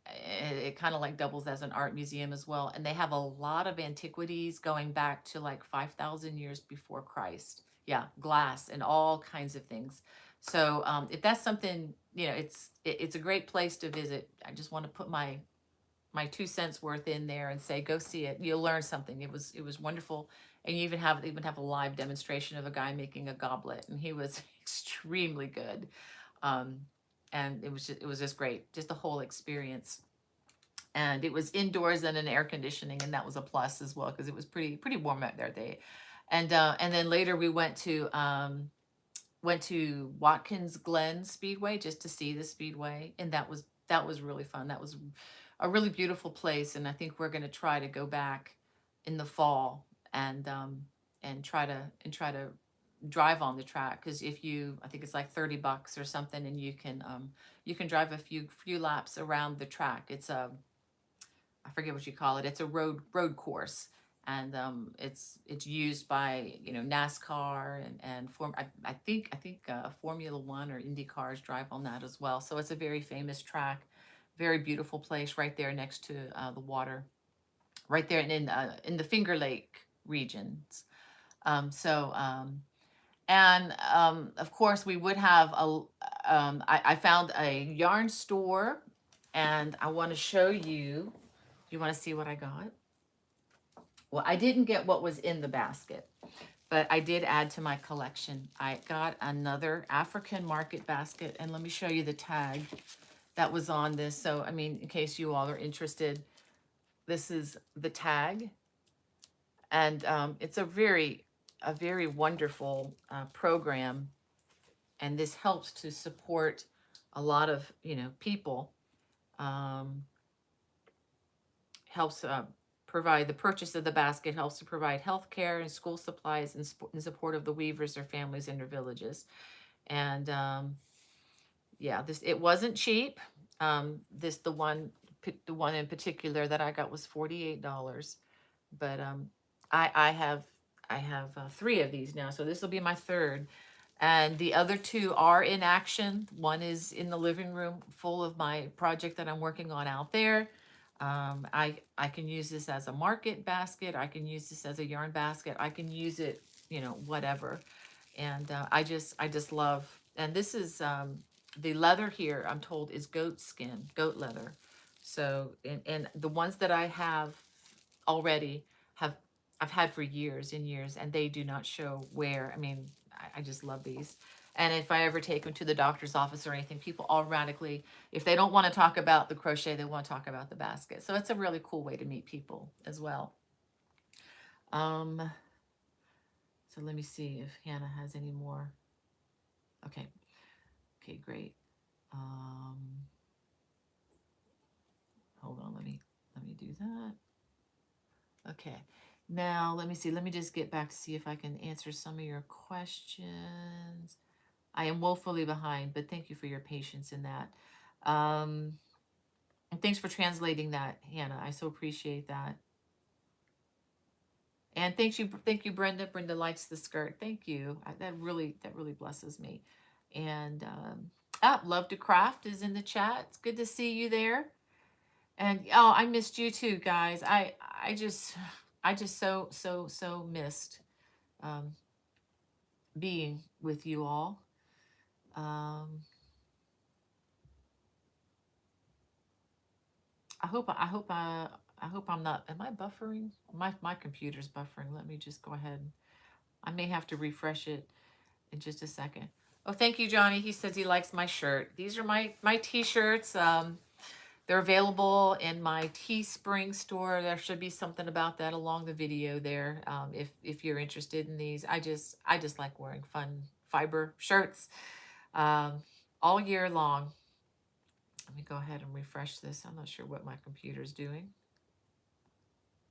It kind of like doubles as an art museum as well. And they have a lot of antiquities going back to like 5,000 years before Christ. Yeah, glass and all kinds of things. So if that's something, it's a great place to visit. I just want to put my 2 cents worth in there and say, go see it. You'll learn something. It was wonderful. And you even have a live demonstration of a guy making a goblet, and he was extremely good. Um, and it was just great, just the whole experience. And it was indoors and in air conditioning, and that was a plus as well because it was pretty warm out there. And then later we went to Watkins Glen Speedway just to see the speedway, and that was really fun. That was a really beautiful place, and I think we're going to try to go back in the fall and try to drive on the track, because I think it's like $30 or something, and you can drive a few laps around the track. I forget what you call it. It's a road course, and it's used by NASCAR and I think Formula One or Indy cars drive on that as well. So it's a very famous track, very beautiful place right there next to the water, right there in the Finger Lake regions. So and of course we would have I found a yarn store, and I want to show you. You want to see what I got? Well, I didn't get what was in the basket, but I did add to my collection. I got another African market basket, and let me show you the tag that was on this. So, I mean, in case you all are interested, this is the tag, and it's a very wonderful program, and this helps to support a lot of people. Um, helps provide the purchase of the basket, helps to provide health care and school supplies in support of the weavers, their families, and their villages. And yeah, it wasn't cheap. The one in particular that I got was $48, but I have three of these now, so this will be my third. And the other two are in action. One is in the living room, full of my project that I'm working on out there. I can use this as a market basket. I can use this as a yarn basket. I can use it, whatever. And I just love. And this is the leather here. I'm told is goat skin, goat leather. So and the ones that I have already have I've had for years and years, and they do not show wear. I mean, I just love these. And if I ever take them to the doctor's office or anything, people automatically, if they don't want to talk about the crochet, they want to talk about the basket. So it's a really cool way to meet people as well. So let me see if Hannah has any more. Okay. Okay, great. Hold on, let me do that. Okay. Now, let me see. Let me just get back to see if I can answer some of your questions. I am woefully behind, but thank you for your patience in that. And thanks for translating that, Hannah. I so appreciate that. And thank you, Brenda. Brenda likes the skirt. Thank you. That really blesses me. And Love to Craft is in the chat. It's good to see you there. And oh, I missed you too, guys. I just so missed um, being with you all. Um, I hope I'm not. Am I buffering? My computer's buffering. Let me just go ahead. I may have to refresh it in just a second. Oh, thank you, Johnny. He says he likes my shirt. These are my t-shirts. They're available in my Teespring store. There should be something about that along the video there. If you're interested in these, I just like wearing fun fiber shirts um, all year long. Let me go ahead and refresh this. I'm not sure what my computer's doing.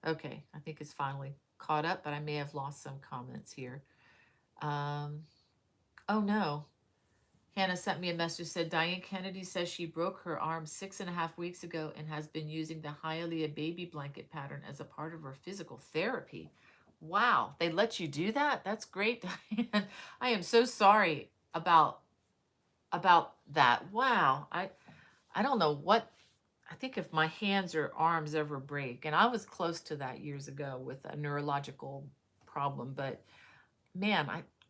Okay, I think it's finally caught up, but I may have lost some comments here. Um, oh no. Hannah sent me a message, said Diane Kennedy says she broke her arm 6.5 weeks ago and has been using the Hialeah baby blanket pattern as a part of her physical therapy. Wow, they let you do that? That's great, Diane. I am so sorry about that. Wow. I don't know what I think if my hands or arms ever break, and I was close to that years ago with a neurological problem, but man,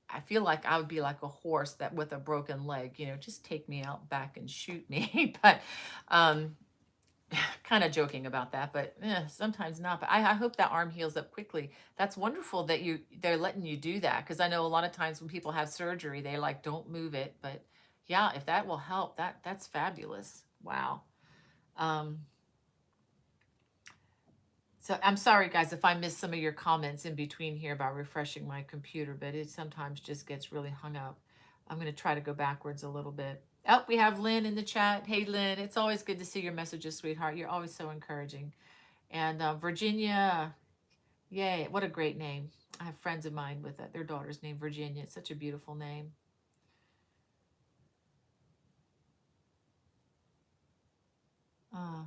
I feel like I would be like a horse that with a broken leg, just take me out back and shoot me. But um, kind of joking about that, but sometimes not. But I hope that arm heals up quickly. That's wonderful that they're letting you do that because I know a lot of times when people have surgery, they like don't move it. But yeah, if that will help, that's fabulous. Wow. Um, So I'm sorry, guys, if I missed some of your comments in between here about refreshing my computer, but it sometimes just gets really hung up. I'm going to try to go backwards a little bit. Oh, we have Lynn in the chat. Hey, Lynn, it's always good to see your messages, sweetheart. You're always so encouraging. And Virginia, yay, what a great name. I have friends of mine with that. Their daughter's named Virginia. It's such a beautiful name. Uh,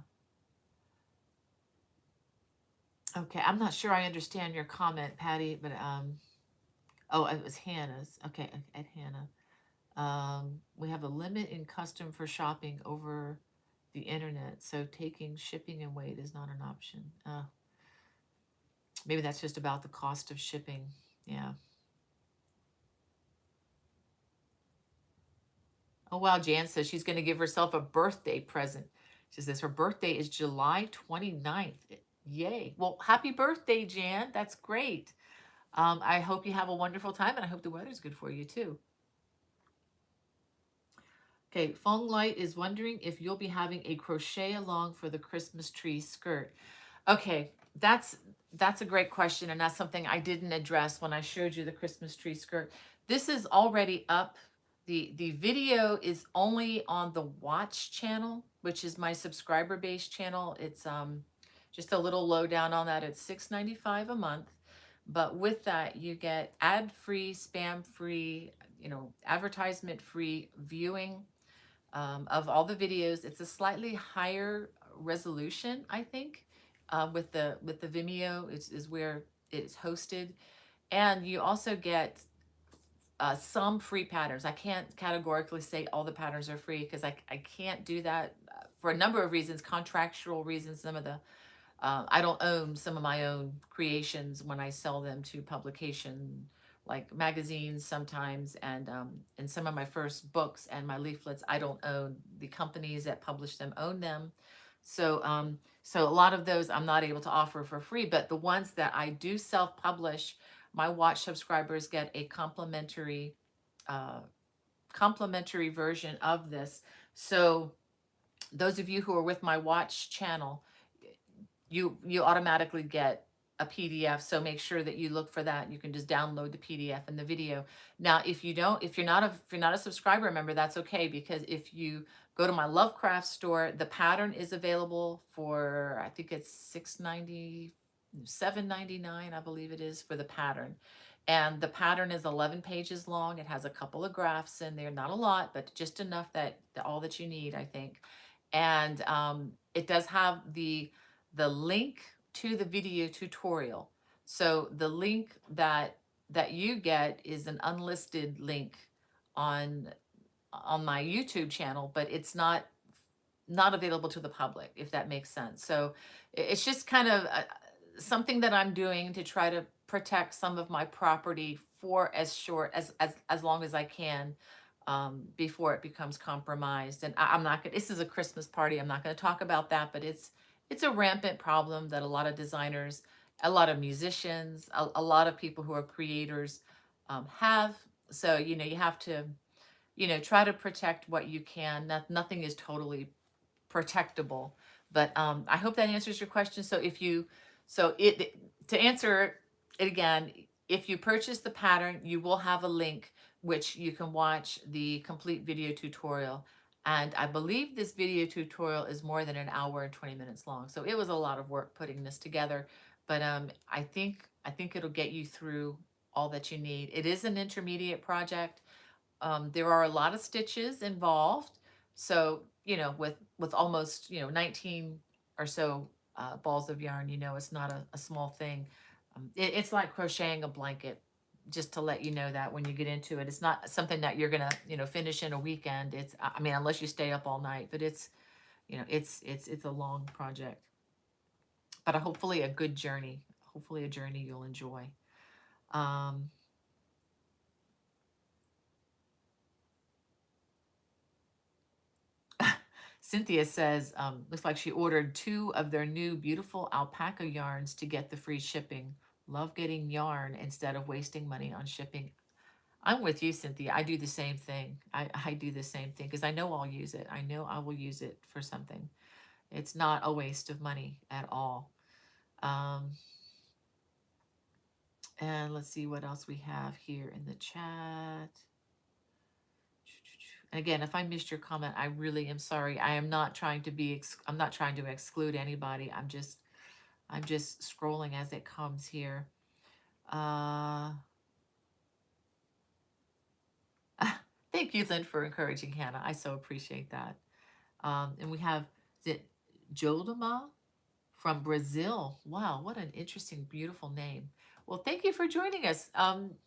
okay, I'm not sure I understand your comment, Patty, but oh, it was Hannah's. Okay, at Hannah. We have a limit in custom for shopping over the internet, so taking shipping and weight is not an option. Maybe that's just about the cost of shipping. Yeah. Oh, wow. Jan says she's going to give herself a birthday present. She says her birthday is July 29th. Yay. Well, happy birthday, Jan. That's great. I hope you have a wonderful time, and I hope the weather's good for you too. Okay, Fong Light is wondering if you'll be having a crochet along for the Christmas tree skirt. Okay, that's a great question, and that's something I didn't address when I showed you the Christmas tree skirt. This is already up. The video is only on the Watch channel, which is my subscriber base channel. It's just a little lowdown on that. It's $6.95 a month. But with that, you get ad-free, spam-free, advertisement-free viewing of all the videos. It's a slightly higher resolution, I think, with the Vimeo is where it's hosted, and you also get some free patterns. I can't categorically say all the patterns are free because I can't do that for a number of reasons, contractual reasons. Some of the I don't own some of my own creations when I sell them to publication like magazines sometimes, and some of my first books and my leaflets I don't own. The companies that publish them own them. So a lot of those I'm not able to offer for free, but the ones that I do self-publish, my Watch subscribers get a uh, complimentary version of this. So those of you who are with my Watch channel, you automatically get a PDF. So make sure that you look for that. You can just download the PDF and the video. Now, if you're not a subscriber member, that's okay, because if you go to my Lovecraft store, the pattern is available for, I think it's $6.90, $7.99, I believe it is, for the pattern. And the pattern is 11 pages long. It has a couple of graphs in there, not a lot, but just enough that all that you need, I think. And it does have the link to the video tutorial. So the link that you get is an unlisted link on my YouTube channel, but it's not available to the public, if that makes sense. So it's just kind of something that I'm doing to try to protect some of my property for as short as long as I can, before it becomes compromised. And I'm not gonna, this is a Christmas party. I'm not going to talk about that, but it's a rampant problem that a lot of designers, a lot of musicians, a lot of people who are creators have. So, you have to try to protect what you can. Nothing is totally protectable. But I hope that answers your question. So it to answer it again, if you purchase the pattern, you will have a link which you can watch the complete video tutorial. And I believe this video tutorial is more than an hour and 20 minutes long. So it was a lot of work putting this together. But I think it'll get you through all that you need. It is an intermediate project. There are a lot of stitches involved. So, with almost, 19 or so balls of yarn, it's not a small thing. It's like crocheting a blanket, just to let you know that when you get into it, it's not something that you're gonna, finish in a weekend. I mean, unless you stay up all night, but it's a long project, but hopefully a good journey, hopefully a journey you'll enjoy. Um, Cynthia says, looks like she ordered 2 of their new beautiful alpaca yarns to get the free shipping. Love getting yarn instead of wasting money on shipping. I'm with you, Cynthia. I do the same thing. I do the same thing because I know I'll use it. I know I will use it for something. It's not a waste of money at all. Um, and let's see what else we have here in the chat. And again, if I missed your comment, I really am sorry. I am not trying to I'm not trying to exclude anybody. I'm just scrolling as it comes here. Uh, Thank you, Lynn, for encouraging Hannah. I so appreciate that. And we have the Jodama from Brazil. Wow, what an interesting, beautiful name. Well, thank you for joining us.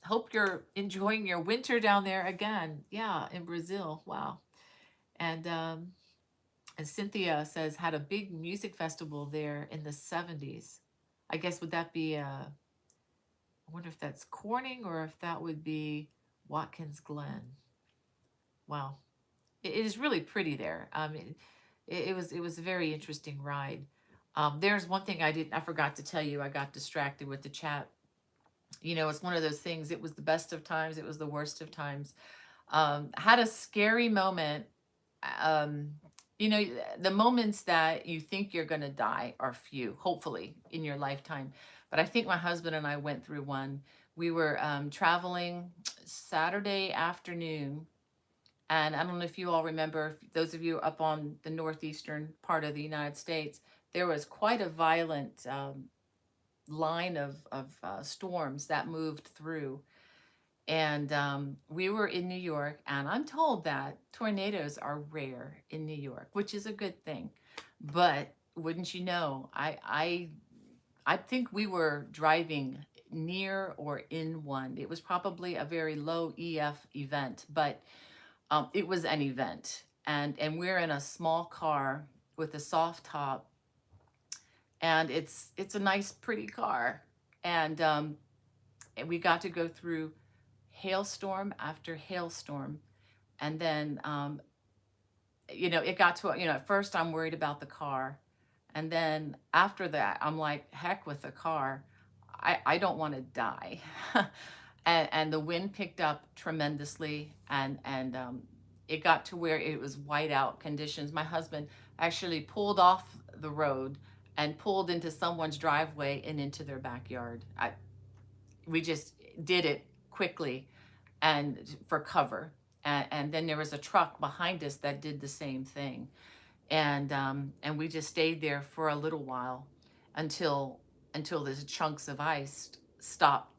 Hope you're enjoying your winter down there again. Yeah, in Brazil. Wow. And Cynthia says had a big music festival there in the 70s. I guess would that be I wonder if that's Corning or if that would be Watkins Glen. Wow. It is really pretty there. It was a very interesting ride. There's one thing I forgot to tell you. I got distracted with the chat. It's one of those things. It was the best of times. It was the worst of times. Had a scary moment. Um, the moments that you think you're going to die are few, hopefully, in your lifetime. But I think my husband and I went through one. We were traveling Saturday afternoon. And I don't know if you all remember, those of you up on the northeastern part of the United States, there was quite a violent line of storms that moved through. And we were in New York, and I'm told that tornadoes are rare in New York, which is a good thing. But wouldn't you know, I think we were driving near or in one. It was probably a very low EF event, but it was an event, and we're in a small car with a soft top, and it's a nice, pretty car, and we got to go through hailstorm after hailstorm, and then it got to at first I'm worried about the car, and then after that I'm like, heck with the car, I don't want to die. And the wind picked up tremendously, and it got to where it was whiteout conditions. My husband actually pulled off the road and pulled into someone's driveway and into their backyard. We just did it quickly and for cover. And then there was a truck behind us that did the same thing, and we just stayed there for a little while until the chunks of ice stopped.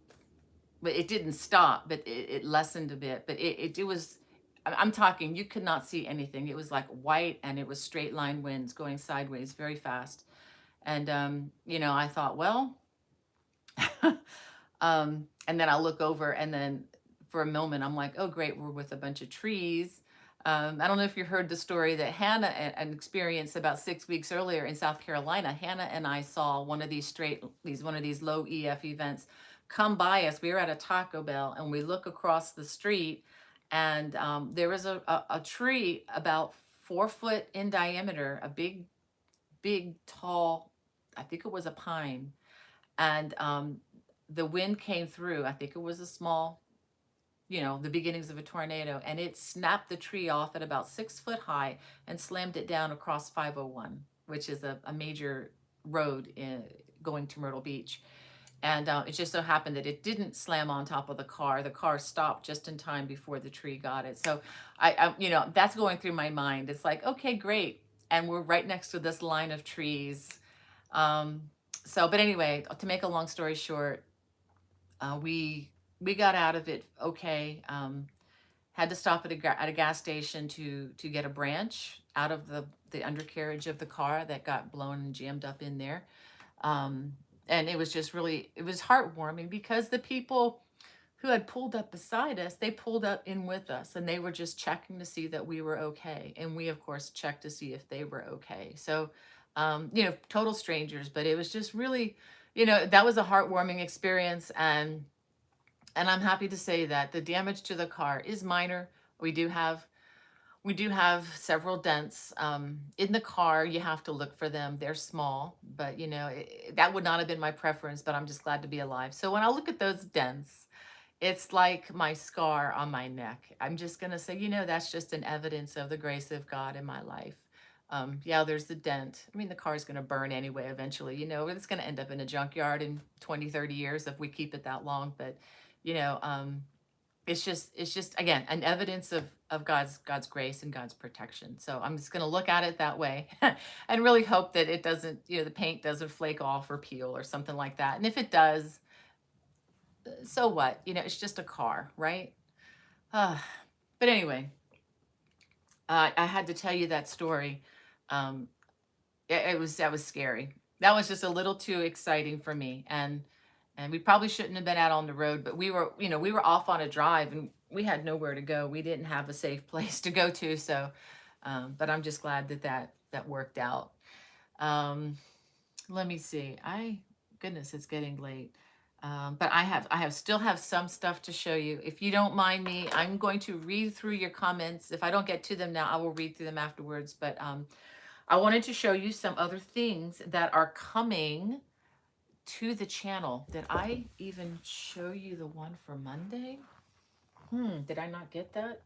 But it didn't stop, but it lessened a bit. But it was, I'm talking, you could not see anything. It was like white, and it was straight line winds going sideways very fast. And I thought, well, and then I look over, and then for a moment I'm like, oh great, we're with a bunch of trees. I don't know if you heard the story that Hannah an experience about 6 weeks earlier in South Carolina. Hannah and I saw one of these one of these low EF events come by us. We were at a Taco Bell, and we look across the street, and there was a tree about 4 foot in diameter, a big, big, tall, I think it was a pine, and the wind came through. I think it was a small you know, the beginnings of a tornado, and it snapped the tree off at about 6 foot high and slammed it down across 501, which is a major road going to Myrtle Beach. And it just so happened that it didn't slam on top of the car. The car stopped just in time before the tree got it. So you know, that's going through my mind. It's like, okay, great. And we're right next to this line of trees. Um, but anyway, to make a long story short, we got out of it okay. Had to stop at a gas station to get a branch out of the undercarriage of the car that got blown and jammed up in there. Um, and it was just really, it was heartwarming because the people who had pulled up beside us, they pulled up in with us and they were just checking to see that we were okay. And we, of course, checked to see if they were okay. So, you know, total strangers, but it was just really, you know, that was a heartwarming experience. And I'm happy to say that the damage to the car is minor. We do have several dents in the car. You have to look for them. They're small, but you know, that would not have been my preference, but I'm just glad to be alive. So when I look at those dents, it's like my scar on my neck. I'm just going to say, you know, that's just an evidence of the grace of God in my life. Yeah, there's the dent. I mean, the car's going to burn anyway, eventually, you know, it's going to end up in a junkyard in 20, 30 years if we keep it that long. But, you know, it's just again an evidence of God's grace and God's protection. So I'm just going to look at it that way and really hope that it doesn't, you know, the paint doesn't flake off or peel or something like that. And if it does, so what? You know, it's just a car, right? Uh, but anyway, I had to tell you that story. Um, that was scary. That was just a little too exciting for me, and we probably shouldn't have been out on the road. But we were, you know, we were off on a drive, and we had nowhere to go. We didn't have a safe place to go to. So, but I'm just glad that worked out. Um, Let me see. Goodness, it's getting late. But I still have some stuff to show you. If you don't mind me, I'm going to read through your comments. If I don't get to them now, I will read through them afterwards. But I wanted to show you some other things that are coming to the channel. Did I even show you the one for Monday? Did I not get that?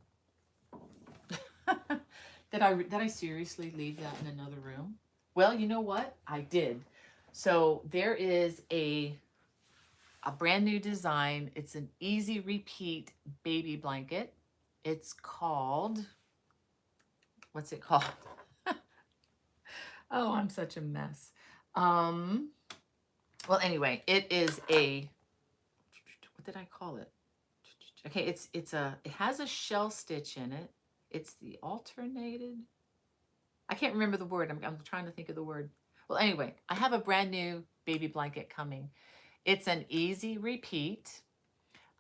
Did I seriously leave that in another room? Well, you know what? I did. So there is a brand new design. It's an easy repeat baby blanket. It's called, what's it called? Oh, I'm such a mess. Well, anyway, it is what did I call it? Okay, it has a shell stitch in it. It's the alternated. I can't remember the word. I'm trying to think of the word. Well, anyway, I have a brand new baby blanket coming. It's an easy repeat.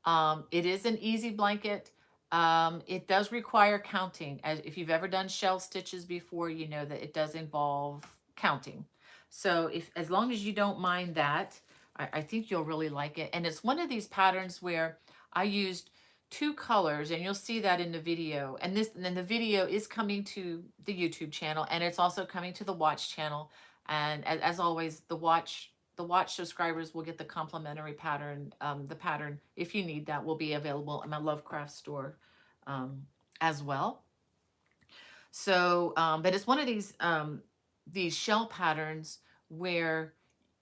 It is an easy blanket. It does require counting. As if you've ever done shell stitches before, you know that it does involve counting. So as long as you don't mind that, I think you'll really like it. And it's one of these patterns where I used two colors, and you'll see that in the video. And then the video is coming to the YouTube channel, and it's also coming to the watch channel. And as always, the watch subscribers will get the complimentary pattern. The pattern, if you need that, will be available in my Lovecraft store as well. So, but it's one of these shell patterns where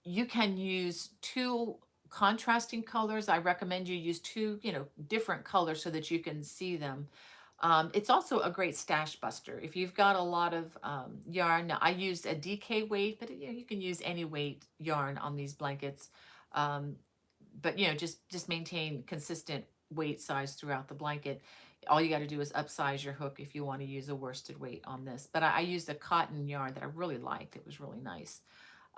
you can use two contrasting colors. I recommend you use two, you know, different colors so that you can see them. It's also a great stash buster. If you've got a lot of yarn, now I used a DK weight, but you know, you can use any weight yarn on these blankets. But you know, just maintain consistent weight size throughout the blanket. All you got to do is upsize your hook if you want to use a worsted weight on this. But I used a cotton yarn that I really liked. It was really nice.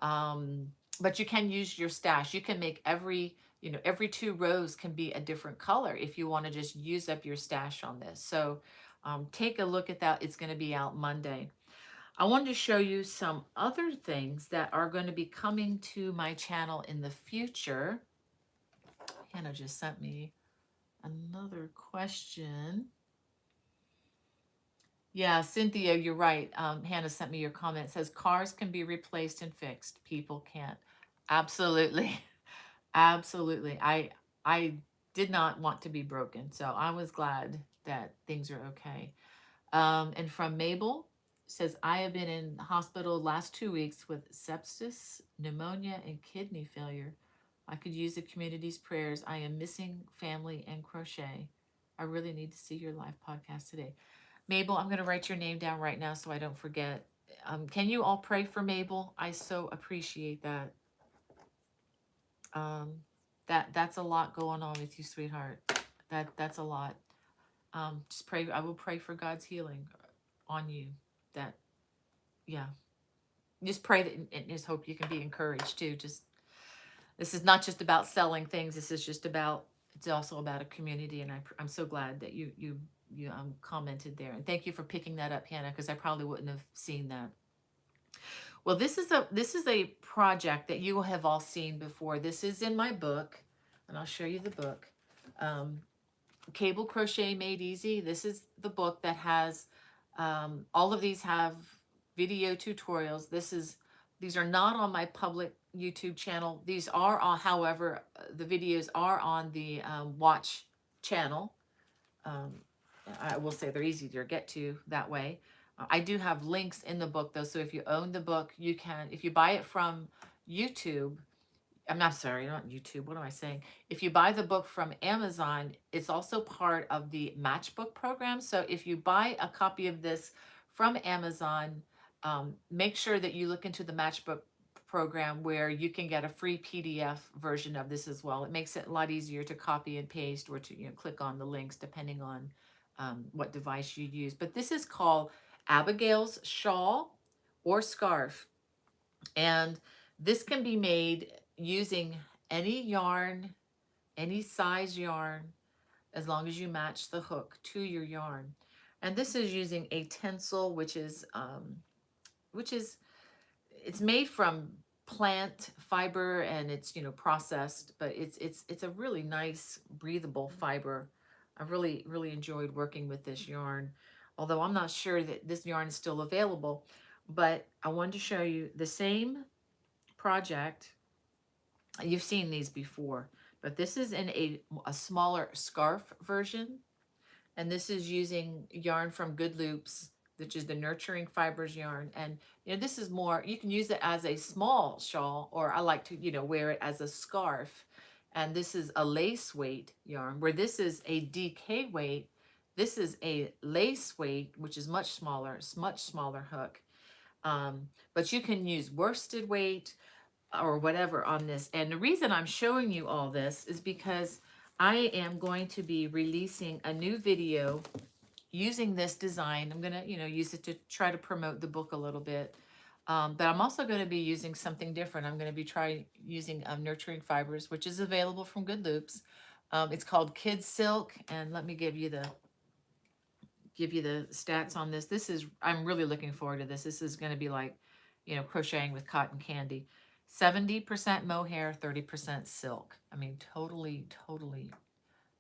But you can use your stash. You can make every 2 rows can be a different color if you want to just use up your stash on this. So take a look at that. It's going to be out Monday. I wanted to show you some other things that are going to be coming to my channel in the future. Hannah just sent me another question. Yeah, Cynthia, you're right. Hannah sent me your comment. It says cars can be replaced and fixed. People can't. Absolutely. Absolutely. I did not want to be broken. So I was glad that things are okay. And from Mabel, says, I have been in the hospital last 2 weeks with sepsis, pneumonia, and kidney failure. I could use the community's prayers. I am missing family and crochet. I really need to see your live podcast today. Mabel, I'm going to write your name down right now so I don't forget. Can you all pray for Mabel? I so appreciate that. Um, that's a lot going on with you, sweetheart. That's a lot. Just pray. I will pray for God's healing on you. That, yeah. Just pray that and just hope you can be encouraged too. Just this is not just about selling things. This is just about, it's also about a community. And I'm so glad that you commented there. And thank you for picking that up, Hannah, because I probably wouldn't have seen that. Well, this is a project that you have all seen before. This is in my book, and I'll show you the book. Cable Crochet Made Easy. This is the book that has all of these have video tutorials. These are not on my public YouTube channel. These are on, however, the videos are on the Watch channel. I will say they're easier to get to that way. I do have links in the book though, so if you own the book, you can, if you buy it from YouTube, I'm not sorry, not YouTube. What am I saying? If you buy the book from Amazon, it's also part of the Matchbook program. So if you buy a copy of this from Amazon, make sure that you look into the Matchbook program where you can get a free PDF version of this as well. It makes it a lot easier to copy and paste or to click on the links depending on what device you use. But this is called Abigail's Shawl or Scarf. And this can be made using any yarn, any size yarn, as long as you match the hook to your yarn. And this is using a tencel, which is it's made from plant fiber and it's processed, but it's a really nice breathable fiber. I really enjoyed working with this yarn, although I'm not sure that this yarn is still available. But I wanted to show you the same project. You've seen these before, but this is in a smaller scarf version. And this is using yarn from Good Loops, which is the Nurturing Fibers yarn. And this is more, you can use it as a small shawl, or I like to, wear it as a scarf. And this is a lace weight yarn, where this is a DK weight. This is a lace weight, which is much smaller hook. But you can use worsted weight or whatever on this. And the reason I'm showing you all this is because I am going to be releasing a new video using this design. I'm gonna, use it to try to promote the book a little bit. But I'm also going to be using something different. I'm going to be using Nurturing Fibers, which is available from Good Loops. It's called Kid Silk, and let me give you the stats on this. I'm really looking forward to this. This is going to be like, crocheting with cotton candy. 70% mohair, 30% silk. I mean, totally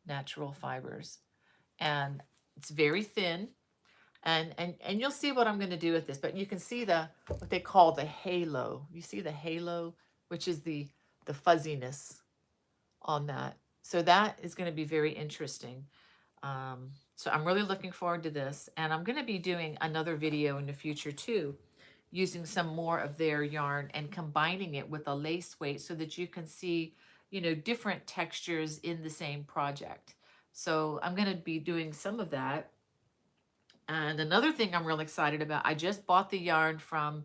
natural fibers. And it's very thin. And you'll see what I'm going to do with this, but you can see what they call the halo. You see the halo, which is the fuzziness on that. So that is going to be very interesting. So I'm really looking forward to this, and I'm going to be doing another video in the future too, using some more of their yarn and combining it with a lace weight so that you can see, different textures in the same project. So I'm going to be doing some of that. And another thing I'm really excited about, I just bought the yarn from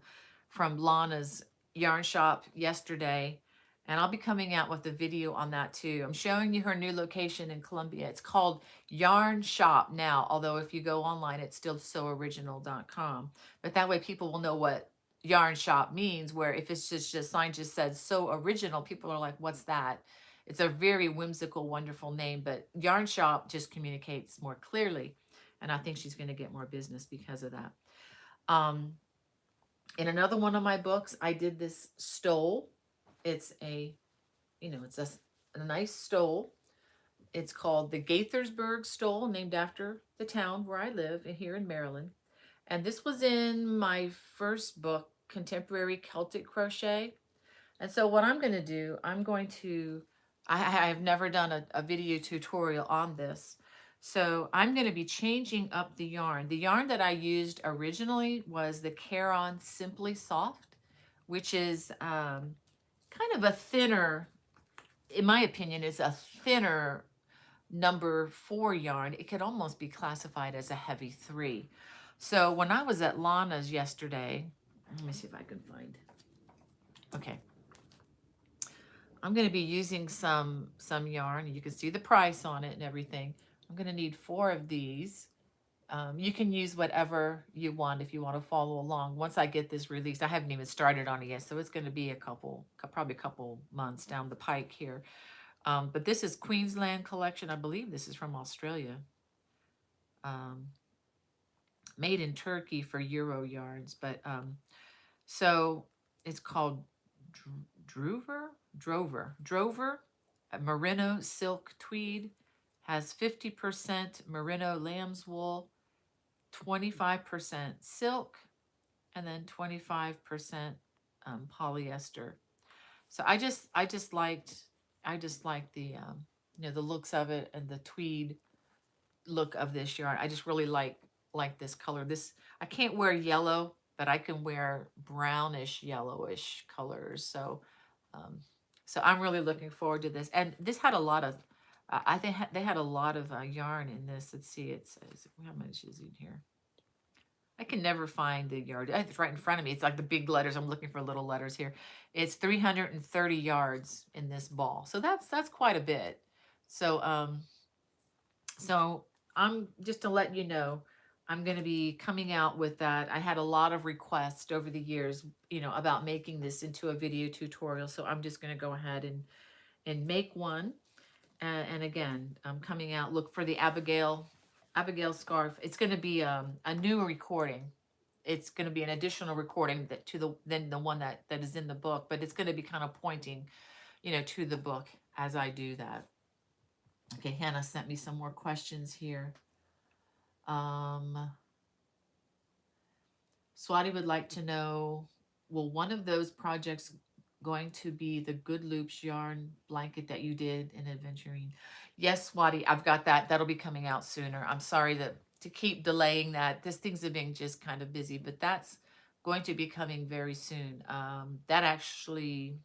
Lana's yarn shop yesterday, and I'll be coming out with a video on that too. I'm showing you her new location in Columbia. It's called Yarn Shop now, although if you go online, it's still sooriginal.com. But that way people will know what yarn shop means, where if it's just sign just said so original, people are like, what's that? It's a very whimsical, wonderful name, but yarn shop just communicates more clearly. And I think she's going to get more business because of that. In another one of my books, I did this stole. It's a nice stole. It's called the Gaithersburg Stole, named after the town where I live here in Maryland. And this was in my first book, Contemporary Celtic Crochet. And so what I'm going to do, I'm going to I have never done a video tutorial on this. So I'm going to be changing up the yarn. The yarn that I used originally was the Caron Simply Soft, which is kind of a thinner, in my opinion, is a thinner number 4 yarn. It could almost be classified as a heavy 3. So when I was at Lana's yesterday, let me see if I can find. Okay. I'm going to be using some yarn. You can see the price on it and everything. I'm going to need 4 of these. You can use whatever you want if you want to follow along. Once I get this released, I haven't even started on it yet, so it's going to be probably a couple months down the pike here. But this is Queensland collection. I believe this is from Australia. Um, made in Turkey for Euro yarns, but so it's called Drover merino silk tweed, has 50% merino lamb's wool, 25% silk, and then 25% polyester. So I just liked the the looks of it and the tweed look of this yarn. I just really like this color. This, I can't wear yellow, but I can wear brownish yellowish colors. So so I'm really looking forward to this. And this had a lot of I think they had a lot of yarn in this. Let's see, it says how much is in here. I can never find the yard. It's right in front of me. It's like the big letters. I'm looking for little letters here. It's 330 yards in this ball. So that's quite a bit. So so I'm just to let you know, I'm going to be coming out with that. I had a lot of requests over the years, about making this into a video tutorial. So I'm just going to go ahead and make one. And again, I'm coming out. Look for the Abigail scarf. It's going to be a new recording. It's going to be an additional recording than the one that is in the book, but it's going to be kind of pointing, to the book as I do that. Okay, Hannah sent me some more questions here. Swati would like to know, will one of those projects going to be the Good Loops yarn blanket that you did in Adventuring? Yes, Swati, I've got that. That'll be coming out sooner. I'm sorry to keep delaying that. This things have been just kind of busy, but that's going to be coming very soon. That actually,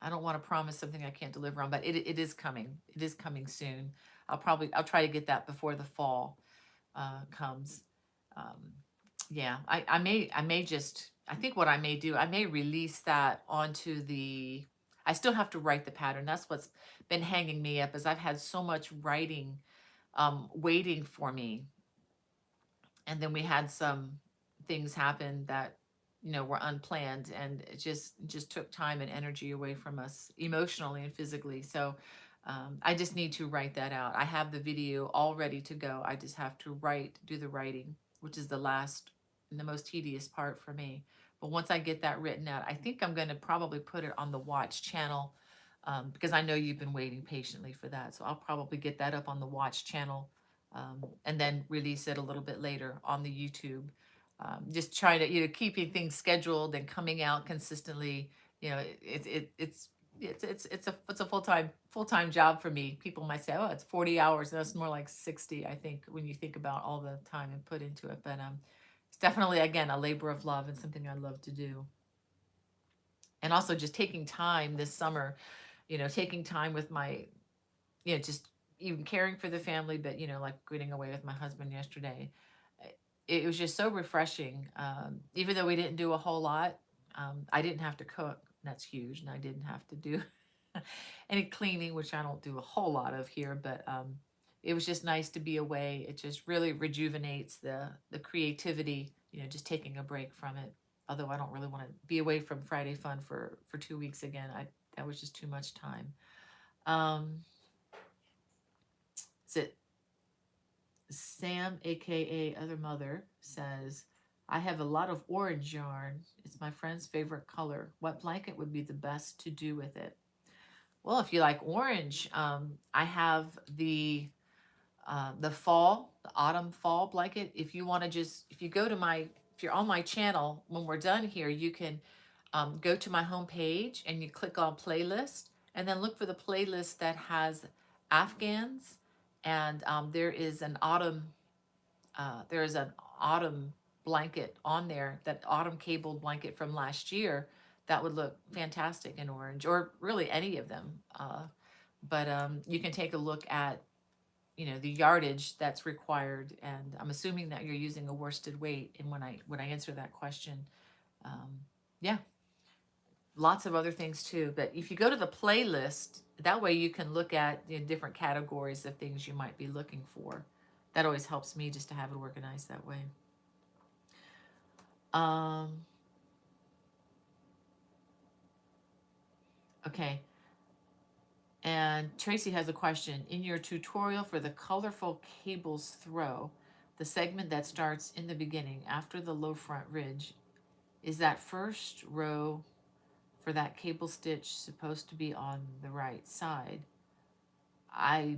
I don't want to promise something I can't deliver on, but it is coming. It is coming soon. I'll try to get that before the fall comes. Yeah, I may just, I think what I may do, I may release that onto I still have to write the pattern. That's what's been hanging me up, is I've had so much writing waiting for me. And then we had some things happen that, were unplanned, and it just took time and energy away from us emotionally and physically. So I just need to write that out. I have the video all ready to go. I just have to do the writing, which is the last and the most tedious part for me. But once I get that written out, I think I'm going to probably put it on the Watch channel, because I know you've been waiting patiently for that. So I'll probably get that up on the Watch channel, and then release it a little bit later on the YouTube. Just trying to, keeping things scheduled and coming out consistently. It's a full-time job for me. People might say, oh, it's 40 hours. That's more like 60, I think, when you think about all the time and put into it. But it's definitely, again, a labor of love and something I love to do. And also just taking time this summer, taking time with my, just even caring for the family, but, like getting away with my husband yesterday. It was just so refreshing. Even though we didn't do a whole lot, I didn't have to cook. That's huge. And I didn't have to do any cleaning, which I don't do a whole lot of here, but it was just nice to be away. It just really rejuvenates the creativity, just taking a break from it. Although I don't really want to be away from Friday Fun for 2 weeks again. That was just too much time. Is it Sam, aka Other Mother, says, I have a lot of orange yarn. It's my friend's favorite color. What blanket would be the best to do with it? Well, if you like orange, I have the autumn fall blanket. If you want to if you go to if you're on my channel, when we're done here, you can go to my home page and you click on playlist, And then look for the playlist that has Afghans, and there is an autumn blanket on there, that autumn cabled blanket from last year that would look fantastic in orange, or really any of them. But you can take a look at, the yardage that's required, and I'm assuming that you're using a worsted weight. And when I answer that question, yeah, lots of other things too. But if you go to the playlist, that way you can look at different categories of things you might be looking for. That always helps me just to have it organized that way. Okay. And Tracy has a question. In your tutorial for the colorful cables throw, the segment that starts in the beginning after the low front ridge, is that first row for that cable stitch supposed to be on the right side? I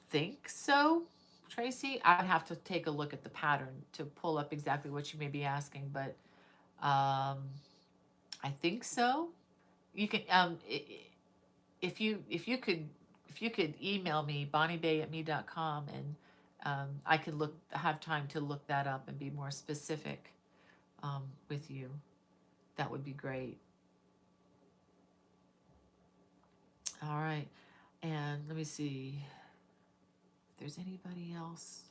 think so, Tracy. I'd have to take a look at the pattern to pull up exactly what you may be asking, but I think so. You can if you could email me bonniebay@me.com, and I could have time to look that up and be more specific with you. That would be great. All right, and let me see if there's anybody else.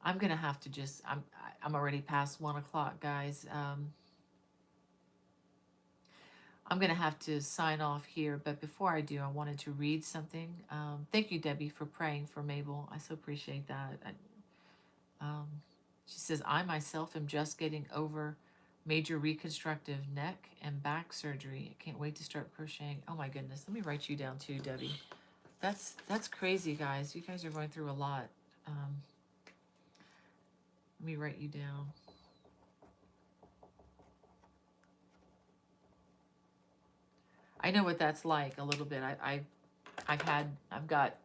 I'm gonna have to I'm already past 1 o'clock, guys. I'm going to have to sign off here, but before I do, I wanted to read something. Thank you, Debbie, for praying for Mabel. I so appreciate that. She says, I myself am just getting over major reconstructive neck and back surgery. I can't wait to start crocheting. Oh my goodness. Let me write you down too, Debbie. That's crazy, guys. You guys are going through a lot. Let me write you down. I know what that's like a little bit. I've got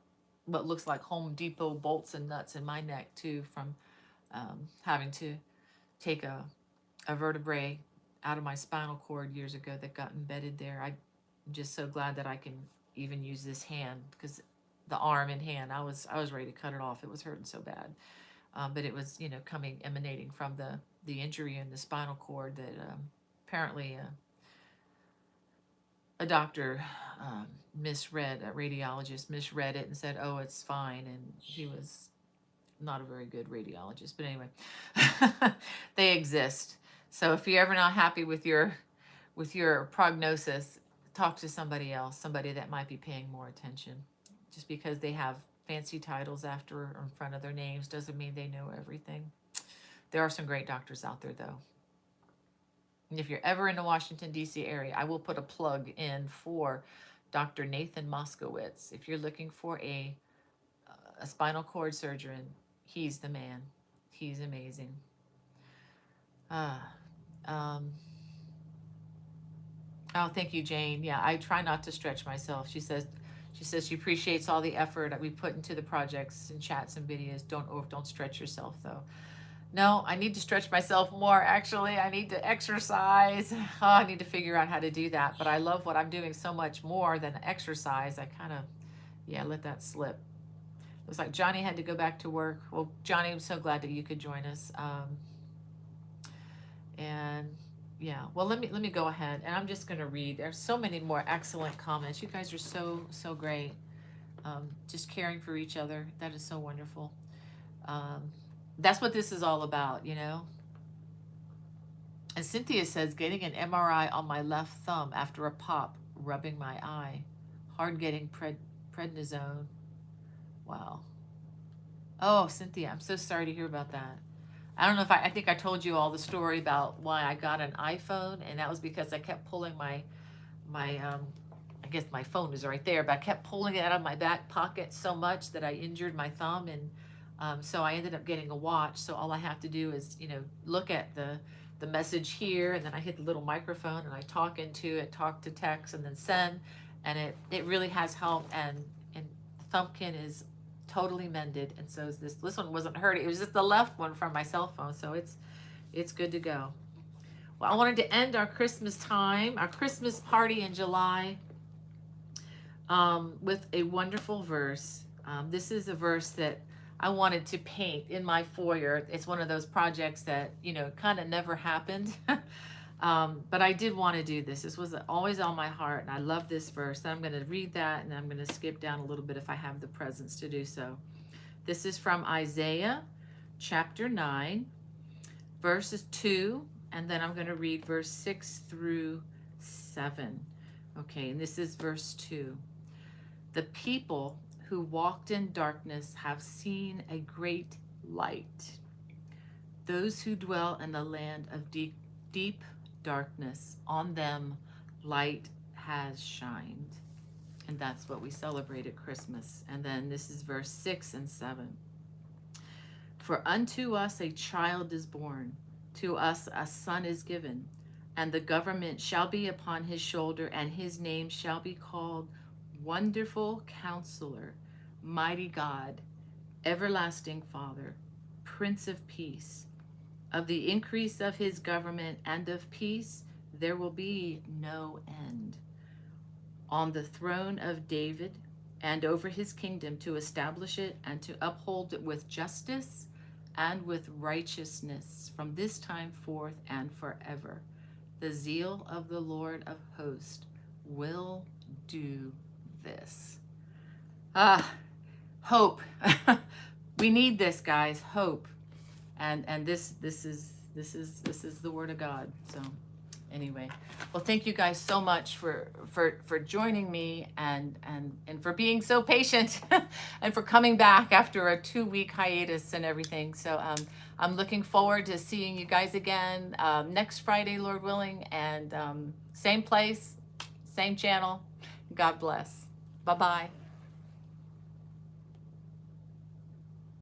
what looks like Home Depot bolts and nuts in my neck too, from having to take a vertebrae out of my spinal cord years ago that got embedded there. I'm just so glad that I can even use this hand, because the arm and hand, I was ready to cut it off. It was hurting so bad, but it was emanating from the injury in the spinal cord that apparently. A doctor misread, a radiologist misread it and said, oh, it's fine. And he was not a very good radiologist. But anyway, they exist. So if you're ever not happy with your prognosis, talk to somebody else, somebody that might be paying more attention. Just because they have fancy titles after or in front of their names doesn't mean they know everything. There are some great doctors out there, though. And if you're ever in the Washington, D.C. area, I will put a plug in for Dr. Nathan Moskowitz. If you're looking for a spinal cord surgeon, he's the man. He's amazing. Oh, thank you, Jane. Yeah, I try not to stretch myself. She says she appreciates all the effort that we put into the projects and chats and videos. Don't stretch yourself, though. No, I need to stretch myself more, actually. I need to exercise. Oh, I need to figure out how to do that. But I love what I'm doing so much more than exercise. I kind of, let that slip. Looks like Johnny had to go back to work. Well, Johnny, I'm so glad that you could join us. Well, let me go ahead, and I'm just going to read. There's so many more excellent comments. You guys are so great. Just caring for each other. That is so wonderful. That's what this is all about, And Cynthia says, getting an MRI on my left thumb after a pop, rubbing my eye. Hard getting prednisone. Wow. Oh, Cynthia, I'm so sorry to hear about that. I don't know if I think I told you all the story about why I got an iPhone, and that was because I kept pulling my I guess my phone is right there, but I kept pulling it out of my back pocket so much that I injured my thumb, and so I ended up getting a watch. So all I have to do is, look at the message here, and then I hit the little microphone and I talk into it, talk to text, and then send, and it really has helped. And the thumbkin is totally mended, and so is this. This one wasn't hurting. It was just the left one from my cell phone, so it's good to go. Well, I wanted to end our Christmas time, our Christmas party in July, with a wonderful verse. This is a verse that I wanted to paint in my foyer. It's one of those projects that, you know, kind of never happened. But I did want to do this. This was always on my heart, and I love this verse. I'm going to read that, and I'm going to skip down a little bit if I have the presence to do so. This is from Isaiah chapter 9, verses 2, and then I'm going to read verse 6 through 7. Okay, and this is verse 2. The people who walked in darkness have seen a great light. Those who dwell in the land of deep darkness, on them light has shined. And that's what we celebrate at Christmas. And then this is verse 6 and 7. For unto us a child is born, to us a son is given, and the government shall be upon his shoulder, and his name shall be called Wonderful Counselor, Mighty God, Everlasting Father, Prince of Peace. Of the increase of his government and of peace there will be no end. On the throne of David and over his kingdom, to establish it and to uphold it with justice and with righteousness from this time forth and forever. The zeal of the Lord of hosts will do this. Hope. We need this, guys. Hope. And this is the word of God. So anyway, well, thank you guys so much for joining me and for being so patient and for coming back after a 2-week hiatus and everything. So I'm looking forward to seeing you guys again next Friday, Lord willing, and same place, same channel. God bless. Bye-bye.